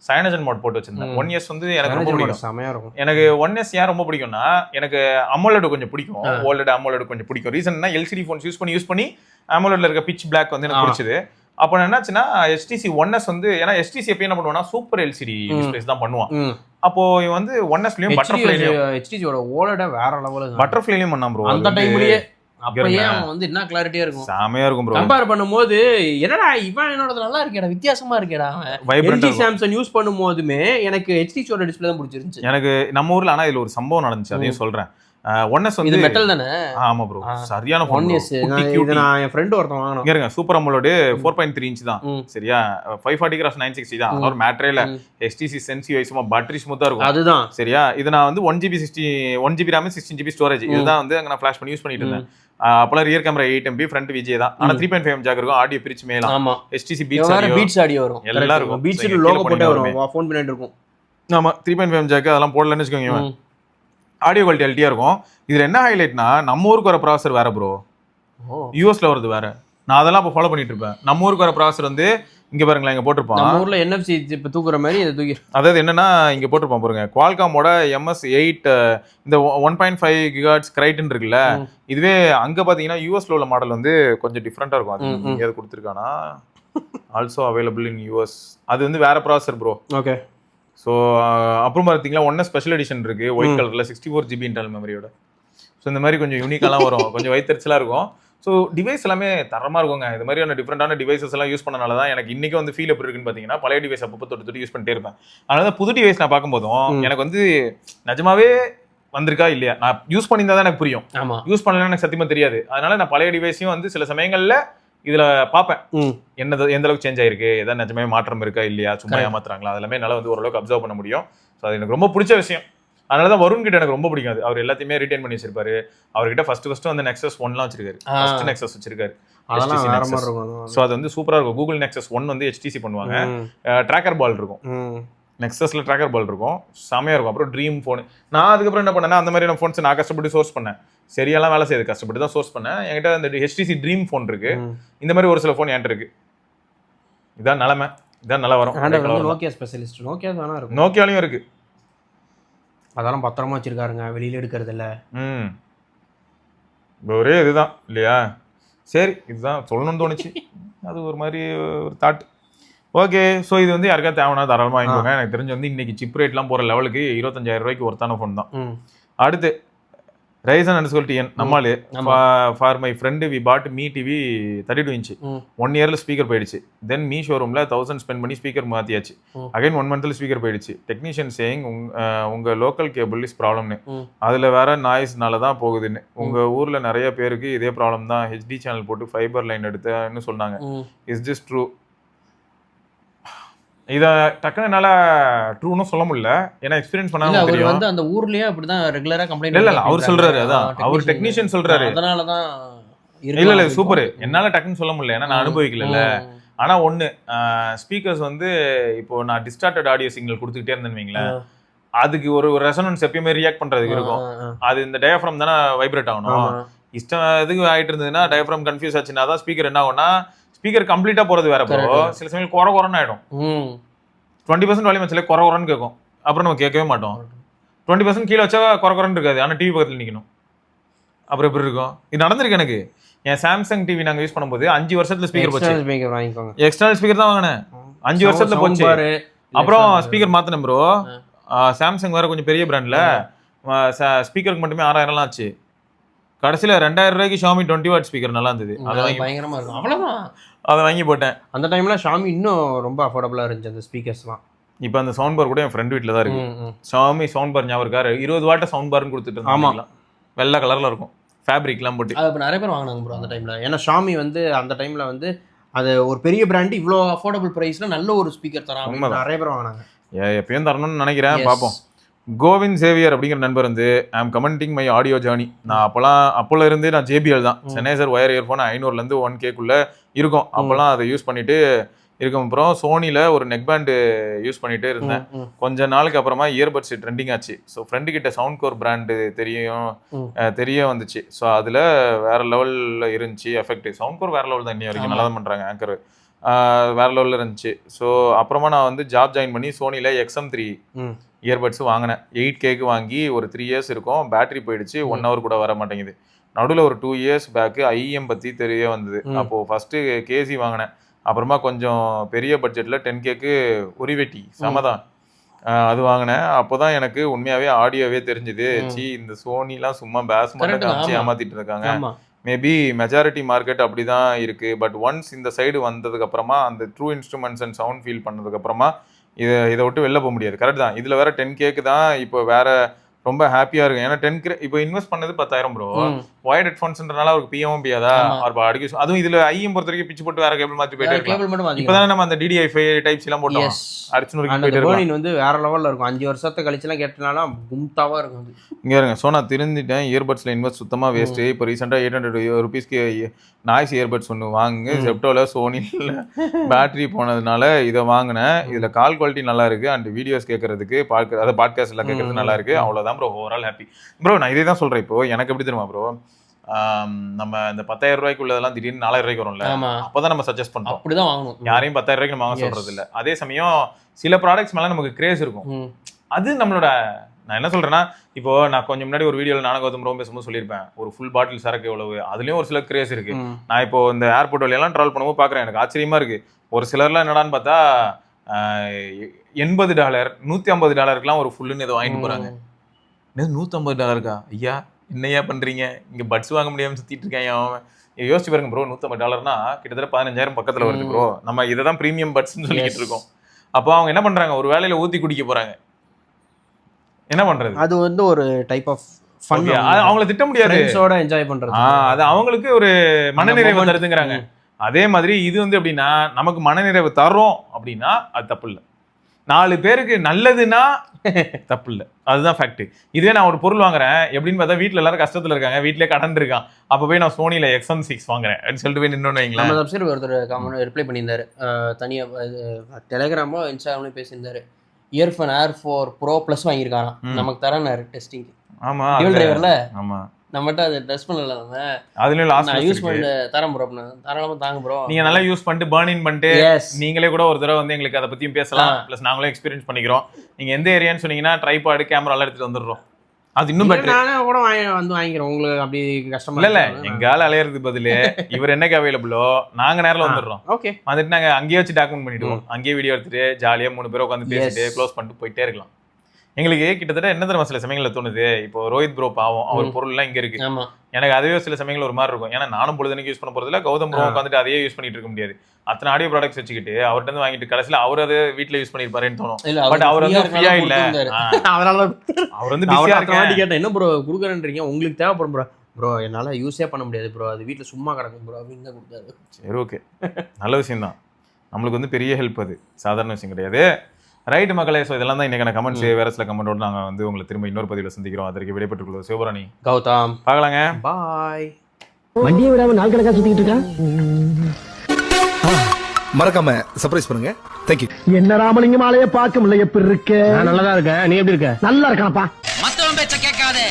சைனஜன் மோட் போட்டு வச்சிருந்தேன். 1S வந்து எனக்கு ரொம்ப பிடிக்கும். எனக்கு 1S ஏன் ரொம்ப பிடிக்கும்னா, எனக்கு AMOLED கொஞ்சம் பிடிக்கும். OLED AMOLED கொஞ்சம் பிடிக்கும். ரீசன்னா LCD ஃபோன்ஸ் யூஸ் பண்ணி AMOLEDல இருக்க பிட்ச் பிளாக் வந்து எனக்கு பிடிச்சது. அப்போ என்னாச்சுன்னா, HTC 1S வந்து, ஏன்னா HTC எப்போ என்ன பண்ணுவான்னா சூப்பர் LCD டிஸ்பிளேஸ் தான் பண்ணுவான். அப்போ இவன் வந்து 1Sலயும் பட்டர்ஃப்ளைலயும் HTCயோட OLED வேற லெவல்ல பட்டர்ஃப்ளைலயும் பண்ணான் ப்ரோ. அந்த டைம்லயே அப்பயே அவன் வந்து என்ன கிளாரிட்டியா இருக்கும், செமையா இருக்கும் ப்ரோ. கம்பேர் பண்ணும்போது என்னடா இவன் என்னோடது நல்லா இருக்கேடா, வித்தியாசமா இருக்கேடா. LG சாம்சங் யூஸ் பண்ணும்போதுமே எனக்கு HTCயோட டிஸ்பிளே தான் பிடிச்சிருந்துச்சு. எனக்கு நம்ம ஊர்ல ஆனா இதுல ஒரு சம்பவம் நடந்துச்சு, அதையும் சொல்றேன். 1S வந்து மெட்டல் தானே? ஆமா ப்ரோ, சரியான ஃபோன். 1S இது நான் என் ஃப்ரெண்ட் ஒருத்தன் வாங்குனான். இங்க சூப்பர் AMOLED 4.3 இன்ச் தான், சரியா? 540x960 தான். அது ஒரு மேட்டரே இல்ல. HTC Sensei சும்மா பேட்டரி ஸ்மூத்தா இருக்கும். அதுதான் சரியா. இது நான் வந்து 1GB RAM 16GB ஸ்டோரேஜ் இதுதான் வந்து நான் ஃபிளாஷ் பண்ணி யூஸ் பண்ணிட்டு இருந்தேன். அப்பலாம் rear camera 8MP, front VGA தான். ஆனா 3.5 ஜாக் இருக்கும். ஆடியோ பிரிச்சு மேலாம். ஆமா, HTC பீட்ஸ் ஆடியோ வரும், எல்லாம் இருக்கும். பீட்ஸ்ல லோகோ போட்டே வரும், ஃபோன் பின்னாடி இருக்கும். ஆமா, 3.5 ஜாக் அதெல்லாம் போடலன்னு வெச்சுக்கோங்க. ஆடியோ குவாலிட்டி எல்டியா இருக்கும். இதுல என்ன ஹைலைட்னா, நம்ம ஊருக்கு வர ப்ராசஸர் வேற ப்ரோ, யூஎஸ்ல வருது வேற. நான் அதெல்லாம் இப்போ ஃபாலோ பண்ணிட்டு இருப்பேன். நம்ம ஊருக்கு வர ப்ராசஸர் வந்து இங்க பாருங்களேன், இங்க போட்டிருப்பான். நம்ம ஊர்ல NFC இப்ப தூக்குற மாதிரி இத தூக்கி, அதாவது என்னன்னா இங்க போட்டிருப்பான் பாருங்க, குவால்காமோட MS8 இந்த 1.5 GHz கிரைட்டன் இருக்குல்ல. இதுவே அங்க பாத்தீங்கன்னா யூஎஸ்ல உள்ள மாடல் வந்து கொஞ்சம் டிஃபரெண்டா இருக்கும். அது இங்க எது கொடுத்திருக்கானா, ஆல்சோ அவைலபிள் இன் யூஎஸ். அது வந்து வேற ப்ராசஸர் ப்ரோ. ஓகே. ஸோ அப்புறம் பார்த்தீங்களா 1S ஸ்பெஷல் எடிஷன் இருக்கு, ஒயிட் கலர்ல 64GB இன்டர்னல் மெமரியோட. ஸோ இந்த மாதிரி கொஞ்சம் யூனிக்காலாம் வரும், கொஞ்சம் வைத்தறிச்சலாக இருக்கும். ஸோ டிவைஸ் எல்லாமே தரமாக இருக்குங்க. இது மாதிரியான டிஃப்ரெண்டான டிவைசஸ் எல்லாம் யூஸ் பண்ணனால தான் எனக்கு இன்னைக்கு வந்து ஃபீல் எப்படி இருக்குன்னு பார்த்தீங்கன்னா, பழைய டிவைஸ் அப்பப்போ தொட்டு யூஸ் பண்ணிட்டே இருப்பேன். அதனால தான் புது டிவைஸ் நான் பார்க்கும்போதும் எனக்கு வந்து நிஜமாவே வந்திருக்கா இல்லையா, நான் யூஸ் பண்ணியிருந்தா தான் எனக்கு புரியும். யூஸ் பண்ணலன்னு எனக்கு சத்தியமா தெரியாது. அதனால நான் பழைய டிவைஸையும் வந்து சில சமயங்கள்ல இதுல பாப்பேன், என்னது எந்த அளவுக்கு சேஞ்ச் ஆயிருக்கு, ஏதாவது நிஜமே மாற்றம் இருக்கா இல்லையா, சும்மா ஏமாத்துறாங்களா, அதெல்லாமே என்னால வந்து ஓரளவுக்கு அப்சர்வ் பண்ண முடியும். ஸோ அது எனக்கு ரொம்ப பிடிச்ச விஷயம். அதனாலதான் வருண் கிட்ட எனக்கு ரொம்ப பிடிக்கும். அவர் எல்லாத்தையுமே ரிட்டைன் பண்ணி வச்சிருப்பாரு. அவர்கிட்ட ஃபர்ஸ்ட் வந்து Nexus 1 வச்சிருக்காரு. ஃபர்ஸ்ட் Nexus வச்சிருக்காரு. ஸோ அது வந்து சூப்பரா இருக்கும். கூகுள் Nexus 1 வந்து HTC பண்ணுவாங்க. ட்ராக்கர் பால் இருக்கும். நெக்ஸஸில் ட்ராக்கர் பால் இருக்கும், செமையாக இருக்கும். அப்புறம் ட்ரீம் ஃபோனு. நான் அதுக்கப்புறம் என்ன பண்ணேன்னா, அந்த மாதிரியான ஃபோன்ஸ் நான் கஷ்டப்பட்டு சோர்ஸ் பண்ணேன். சரியாலாம் வேலை செய்யுது, கஷ்டப்பட்டு தான் சோர்ஸ் பண்ணேன். என்கிட்ட அந்த HTC ட்ரீம் ஃபோன் இருக்கு. இந்த மாதிரி ஒரு சில ஃபோன் என்கிட்ட இருக்கு. இதான் நிலமை, இதான் நல்லா வரும். Nokia specialist. நோக்கியா தானே இருக்கும். நோக்கியாலையும் இருக்கு. அதெல்லாம் பத்திரமா வச்சிருக்காருங்க, வெளியில எடுக்கிறது இல்லை. ஒரே இதுதான் இல்லையா? சரி, இதுதான் சொல்லணும்னு தோணுச்சு. அது ஒரு மாதிரி ஒரு தாட். ஓகே, ஸோ இது வந்து யாருக்கா தேவைன்னா தாராளமாக வாங்கிக்கோங்க. எனக்கு தெரிஞ்சு வந்து இன்னைக்கு சிப் ரேட்லாம் போகிற லெவலுக்கு 25,000 ரூபாய்க்கு ஒருத்தான ஃபோன் தான். அடுத்து Ryzen _TN நம்மளு for my friend we bought Mi TV 32 inch. 1 இயர்ல ஸ்பீக்கர் போயிடுச்சு. தென் மீ ஷோரூம்ல 1000 ஸ்பெண்ட் பண்ணி ஸ்பீக்கர் மாத்தியாச்சு. அகைன் 1 மந்த்ல ஸ்பீக்கர் போயிடுச்சு. டெக்னீஷியன் சேயிங் உங்க லோக்கல் கேபிள் இஸ் ப்ராப்ளம்னு. அதுல வேற நாய்ஸ்னால தான் போகுதுன்னு. உங்க ஊர்ல நிறைய பேருக்கு இதே ப்ராப்ளம் தான். HD சேனல் போட்டு ஃபைபர் லைன் எடுத்துன்னு சொன்னாங்க. Is this true? இத டக்குனு என்னால ட்ரூன்னு சொல்ல முடியல, ஏன்னா எக்ஸ்பீரியன்ஸ் பண்ணாம தெரியும். வந்து அந்த ஊர்லயே அப்படிதான் ரெகுலரா கம்ப்ளைண்ட். இல்ல அவர் சொல்றாரு, அதான் அவர் டெக்னீஷியன் சொல்றாரு. அதனால தான் இல்ல சூப்பர். என்னால டக்குன்னு சொல்ல முடியல, ஏன்னா நான் அனுபவிக்கல. ஆனா ஒண்ணு, ஸ்பீக்கர்ஸ் வந்து இப்போ நான் டிஸ்டார்டட் ஆடியோ சிக்னல் கொடுத்துக்கிட்டே இருந்தேன்னு வைங்களேன், அதுக்கு ஒரு ரெசனன்ஸ் எப்பயுமே ரியாக்ட் பண்றதுக்கு இருக்கும். அது இந்த டயஃப்ரம் தானே வைப்ரேட் ஆகணும். இஷ்டம் எதுக்கு ஆயிட்டு இருந்ததுன்னா டயஃப்ரம் கன்ஃபியூஸ் ஆச்சுன்னா தான் ஸ்பீக்கர் என்ன ஆகும்னா, ஸ்பீக்கர் கம்ப்ளீட்டா போறது வேற. ப்ரோ சில சமயம் குறன்னு ஆயிடும். 20% வால்யூம் வச்சாலே குறன்னு கேட்கும். அப்புறம் நம்ம கேட்கவே மாட்டோம். 20% கீழே வச்சா குறன்னு இருக்காது, ஆனா டிவி பக்கத்துல நிக்கணும். அப்புறம் எப்படி இருக்கும்? இது நடந்திருக்கு எனக்கு. என் சாம்சங் டிவி நாங்க யூஸ் பண்ணும்போது 5 வருஷத்துல ஸ்பீக்கர் போச்சு. எக்ஸ்டர்னல் ஸ்பீக்கர் தான் வாங்கினேன், 5 வருஷத்துல போச்சு. அப்புறம் ஸ்பீக்கர் மாத்தினேன் ப்ரோ. சாம்சங் வேற கொஞ்சம் பெரிய பிராண்ட்ல ஸ்பீக்கருக்கு மட்டுமே 6000 ஆச்சு. கடைசியில 2000 ரூபாய்க்கு ஷாமி 20 வாட் ஸ்பீக்கர் நல்லா இருந்தது. பயங்கரமா இருக்கும். அவ்வளவுதான், அதை வாங்கி போட்டேன். அந்த டைம்ல ஷாமி இன்னும் ரொம்ப அஃபோர்டபுளா இருந்துச்சு அந்த ஸ்பீக்கர்ஸ்லாம். இப்போ அந்த சவுண்ட் பார் கூட என் ஃப்ரெண்ட் வீட்டில் தான் இருக்கு. ஷாமி சவுண்ட் பார் ஞாபகம் இருக்கா? 20 வாட் சவுண்ட் பார்னு கொடுத்துட்டு இருந்தாங்க. வெள்ளை கலர்ல இருக்கும், ஃபேப்ரிக்லாம் போட்டு. அது இப்போ நிறைய பேர் வாங்கினாங்க ப்ரோ அந்த டைம்ல. ஏன்னா ஷாமி வந்து அந்த டைம்ல வந்து அது ஒரு பெரிய பிராண்ட், இவ்வளோ அஃபோர்டபுள் ப்ரைஸ்ல நல்ல ஒரு ஸ்பீக்கர் தராங்க, நிறைய பேர் வாங்கினாங்க. எப்பயும் தரணும்னு நினைக்கிறேன், பார்ப்போம். கோவிந்த் சேவியர் அப்படிங்கிற நண்பர் வந்து I'm commenting my audio journey. நான் அப்போல இருந்து நான் JBL தான், சென்னைசர் ஒயர் இயர்ஃபோன் 500 1K இருக்கும். அப்போல்லாம் அதை யூஸ் பண்ணிட்டு இருக்கும். அப்புறம் சோனியில் ஒரு நெக் பேண்டு யூஸ் பண்ணிட்டு இருந்தேன். கொஞ்ச நாளுக்கு அப்புறமா இயர்பட்ஸ் ட்ரெண்டிங் ஆச்சு. ஸோ ஃப்ரெண்டு கிட்ட சவுண்ட் கோர் பிராண்டு தெரிய வந்துச்சு. ஸோ அதில் வேற லெவலில் இருந்துச்சு எஃபெக்ட். சவுண்ட் கோர் வேற லெவல் தான், இன்னி வரைக்கும் நல்லா தான் பண்ணுறாங்க. ஆங்கர் வேற லெவலில் இருந்துச்சு. ஸோ அப்புறமா நான் வந்து ஜாப் ஜாயின் பண்ணி சோனியில் XM3 இயர்பட்ஸ் வாங்கினேன். 8Kக்கு வாங்கி ஒரு 3 இயர்ஸ் இருக்கும். பேட்டரி போயிடுச்சு, 1 hour கூட வர மாட்டேங்குது. நடுவில் ஒரு 2 இயர்ஸ் பேக்கு IEM பற்றி தெரிய வந்தது. அப்போது ஃபஸ்ட்டு KC வாங்கினேன். அப்புறமா கொஞ்சம் பெரிய பட்ஜெட்டில் 10Kக்கு உரிவெட்டி சமதான் அது வாங்கினேன். அப்போ தான் எனக்கு உண்மையாகவே ஆடியோவே தெரிஞ்சுது. இந்த சோனிலாம் சும்மா பேஸ் மட்டும் காமிச்சு ஏமாத்திட்டு இருக்காங்க. மேபி மெஜாரிட்டி மார்க்கெட் அப்படி தான் இருக்குது. பட் ஒன்ஸ் இந்த சைடு வந்ததுக்கப்புறமா, அந்த true instruments and sound feel பண்ணதுக்கப்புறமா இதை விட்டு வெளில போக முடியாது. கரெக்ட் தான். இதில் வேற 10Kக்கு தான் இப்போ வேற ரொம்ப ஹாப்பியாக இருக்கும். ஏன்னா 10K இப்போ இன்வெஸ்ட் பண்ணது 10,000 ப்ரோ. ஒயர்ட் ஹெட்ஃபோன்ஸ்ன்றனால அவருக்கு பிஎம் பியாதா அவர் அடிக்க. அதுவும் இதில் ஐஎம் பொறுத்த வரைக்கும் பிச்சு போட்டு வேற கேபிள் மாற்றி போயிட்டே இருக்கலாம். இப்போதான் நம்ம அந்த DDI5 டைப் எல்லாம் போட்டோம். அடிச்சு வந்து வேற லெவலில் இருக்கும். 5 வருஷத்தை கழிச்சுலாம் கேட்டனாலும் கும்தாவா இருக்கும். இங்கே இருங்க. ஸோ நான் திருந்திட்டேன். இயர்பட்ஸில் இன்வெஸ்ட் சுத்தமாக வேஸ்ட்டு. இப்போ ரீசெண்டாக 800 ரூபீஸ்க்கு நாய்ஸ் இயர்பட்ஸ் ஒன்று வாங்குங்க. ஜெப்டோவில் சோனியில் பேட்டரி போனதுனால இதை வாங்கினேன். இதில் கால் குவாலிட்டி நல்லா இருக்கு அண்ட் வீடியோஸ் கேட்கறதுக்கு அதை பாட்காஸ்ட் எல்லாம் கேட்கறது நல்லா இருக்கு. அவ்வளோதான் ப்ரோ, ஓவரால் ஹாப்பி ப்ரோ. நான் இதே தான் சொல்கிறேன். இப்போ எனக்கு எப்படி தெரியுமா ப்ரோ, நம்ம இந்த 10,000 ரூபாய்க்கு உள்ளதெல்லாம் திடீர்னு 4,000 ரூபாய்க்கு வரும்ல, அப்போதான் நம்ம சஜஸ்ட் பண்றோம். அப்படிதான் வாங்கணும். யாரையும் 10,000 ரூபாய்க்கு நம்ம வாங்க சொல்றது இல்லை. அதே சமயம் சில ப்ராடக்ட்ஸ் மேலே நமக்கு கிரேஸ் இருக்கும். அது நம்மளோட, நான் என்ன சொல்றேன்னா, இப்போ நான் கொஞ்சம் முன்னாடி ஒரு வீடியோவில் நானும் கௌதம் ரொம்ப பேசும்போது சொல்லியிருப்பேன், ஒரு ஃபுல் பாட்டில் சரக்கு எவ்வளவு, அதுலயும் ஒரு சில கிரேஸ் இருக்கு. நான் இப்போ இந்த ஏர்போர்ட் வழியெல்லாம் ட்ராவல் பண்ணும்போது பார்க்குறேன், எனக்கு ஆச்சரியமா இருக்கு. ஒரு சிலர்லாம் என்னடான்னு பார்த்தா $80 $150 ஒரு ஃபுல்லுன்னு இதை வாங்கிட்டு போறாங்க. $150 ஐயா என்னையா பண்றீங்க? இங்க பட்ஸ் வாங்க முடியாம சுத்திட்டு இருக்கேன் அவன். யோசிச்சு பாருங்க ப்ரோ, $150 கிட்டத்தட்ட 15,000 பக்கத்துல வருது ப்ரோ. நம்ம இதை தான் ப்ரீமியம் பட்ஸ்ன்னு சொல்லிட்டு இருக்கோம். அப்போ அவங்க என்ன பண்றாங்க, ஒரு வேலையில ஊத்தி குடிக்க போறாங்க. என்ன பண்றது? அது வந்து ஒரு டைப் ஆஃப் ஃபன். அவங்கள திட்ட முடியாது, ஃப்ரெண்ட்ஸோட என்ஜாய் பண்றது. அது அவங்களுக்கு ஒரு மனநிறைவு தருதுங்கறாங்க. அதே மாதிரி இது வந்து எப்படின்னா, நமக்கு மனநிறைவு தரும் அப்படின்னா அது தப்பு இல்லை. 4 பேருக்கு நல்லதுன்னா தப்பு இல்லை, அதுதான் ஃபேக்ட். இதுவே நான் ஒரு பொருள் வாங்குறேன் எப்படின்னு பார்த்தா, வீட்டில் எல்லாரும் கஷ்டத்தில் இருக்காங்க, வீட்டிலே கடன் இருக்கான், அப்போ போய் நான் சோனியில் XM6 வாங்குறேன் அப்படின்னு சொல்லிட்டு போய் நின்று வைங்களேன். நம்ம சப்ஸ்கிரைபர் ஒருத்தர் ரிப்ளை பண்ணியிருந்தாரு, தனியாக டெலிகிராமோ இன்ஸ்டாகிராம்லேயும் பேசியிருந்தாரு. இயர்ஃபோன் ஏர் 4 ப்ரோ ப்ளஸ் வாங்கியிருக்காராம். நமக்கு தரானாரு டெஸ்டிங். ஆமா டியூல் டிரைவர்ல ஆமா நம்மகிட்ட அதை டெஸ்ட் பண்ணல. நம்ம அதுலயும் லாஸ்ட் நான் யூஸ் பண்ண தரேன் ப்ரோ. தாராளமா தாங்க ப்ரோ. நீங்க நல்லா யூஸ் பண்ணிட்டு பர்ன் இன் பண்ணிட்டு Yes. நீங்களே கூட ஒரு தடவை வந்து எங்களுக்கு அதை பத்தியும் பேசலாம். ப்ளஸ் நாங்களே எக்ஸ்பீரியன்ஸ் பண்ணிக்கிறோம். நீங்க எந்த ஏரியான்னு சொன்னீங்கன்னா ட்ரைபாடு கேமரா எல்லாம் எடுத்துட்டு வந்துடுறோம். அது இன்னும் பெட்டர். நானே கூட வாங்கிக்கிறேன். உங்களுக்கு அப்படி கஷ்டமா இல்ல எங்க ஆள் அலையறது பதிலு இவர் என்னைக்கு அவைலபிளோ நாங்க நேரில் வந்துடுறோம். ஓகே வந்துட்டு நாங்க அங்கேயே வச்சு டாக்குமெண்ட் பண்ணிடுவோம். அங்கேயே வீடியோ எடுத்துட்டு ஜாலியா 3 பேர் உட்காந்து பேசிட்டு க்ளோஸ் பண்ணிட்டு போயிட்டே இருக்கலாம். எங்களுக்கு கிட்டத்தட்ட என்ன தடவை சில சமயங்கள்ல தோணுது, இப்போ ரோஹித் ப்ரோ பாவம் அவர் பொருள் எல்லாம் இங்க இருக்கு. எனக்கு அதுவே சில சமயங்கள் ஒரு மாதிரி இருக்கும். ஏன்னா நானும் பொழுதுனைக்கு யூஸ் பண்ண போறதுல கௌதம் ப்ரோ உட்காந்துட்டு அதையே யூஸ் பண்ணிட்டு இருக்க முடியாது. அத்தனை ஆடியோ ப்ராடக்ட்ஸ் வச்சுக்கிட்டு அவர்கிட்ட இருந்து வாங்கிட்டு கடைசியில அவர் அதை வீட்டுல யூஸ் பண்ணிருப்பாருன்னு தோணும். பட் அவர் வந்து ஃப்ரீயா இல்ல, அதனால அவர் வந்து பிஸியா இருக்காரு. கேட்டேன் என்ன ப்ரோ குடுக்குறேன்றீங்க, உங்களுக்கு தேவைப்படும் ப்ரோ. ப்ரோ என்னால யூஸே பண்ண முடியாது ப்ரோ, அது வீட்டுல சும்மா கிடக்கும் ப்ரோ அப்படின்னு தான் கொடுத்தாரு. சரி ஓகே, நல்ல விஷயம் தான். நம்மளுக்கு வந்து பெரிய ஹெல்ப், அது சாதாரண விஷயம் கிடையாது. ரைட் மக்களே, ஸோ இதெல்லாம் தான் இன்னைக்கான கமெண்ட்ஸ். வேற சில கமெண்டோட நாங்கள் வந்து உங்களை திரும்ப இன்னொரு பதிவில் சந்திக்கிறோம். அதற்கு விடைபெற்றுக் கொள்வோம். சிவபுராணி கௌதம் பார்க்கலாங்க. பாய். வண்டியை விடாம நாள் கணக்கா சுத்திட்டு இருக்கான். மறக்காம சர்ப்ரைஸ் பண்ணுங்க. தேங்க்யூ. என்ன ராமலிங்கம் ஆலைய பார்க்க முடியல, எப்படி இருக்க? நான் நல்லா இருக்கேன். நீ எப்படி இருக்க? நல்லா இருக்கானப்பா. மத்தவன் பேச்ச கேட்காதே,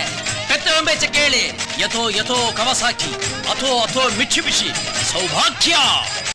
பெத்தவன் பேச்ச கேளு. யதோ யதோ கவசாக்கி, அதோ அதோ மிட்சுபிஷி, சௌபாக்கியா.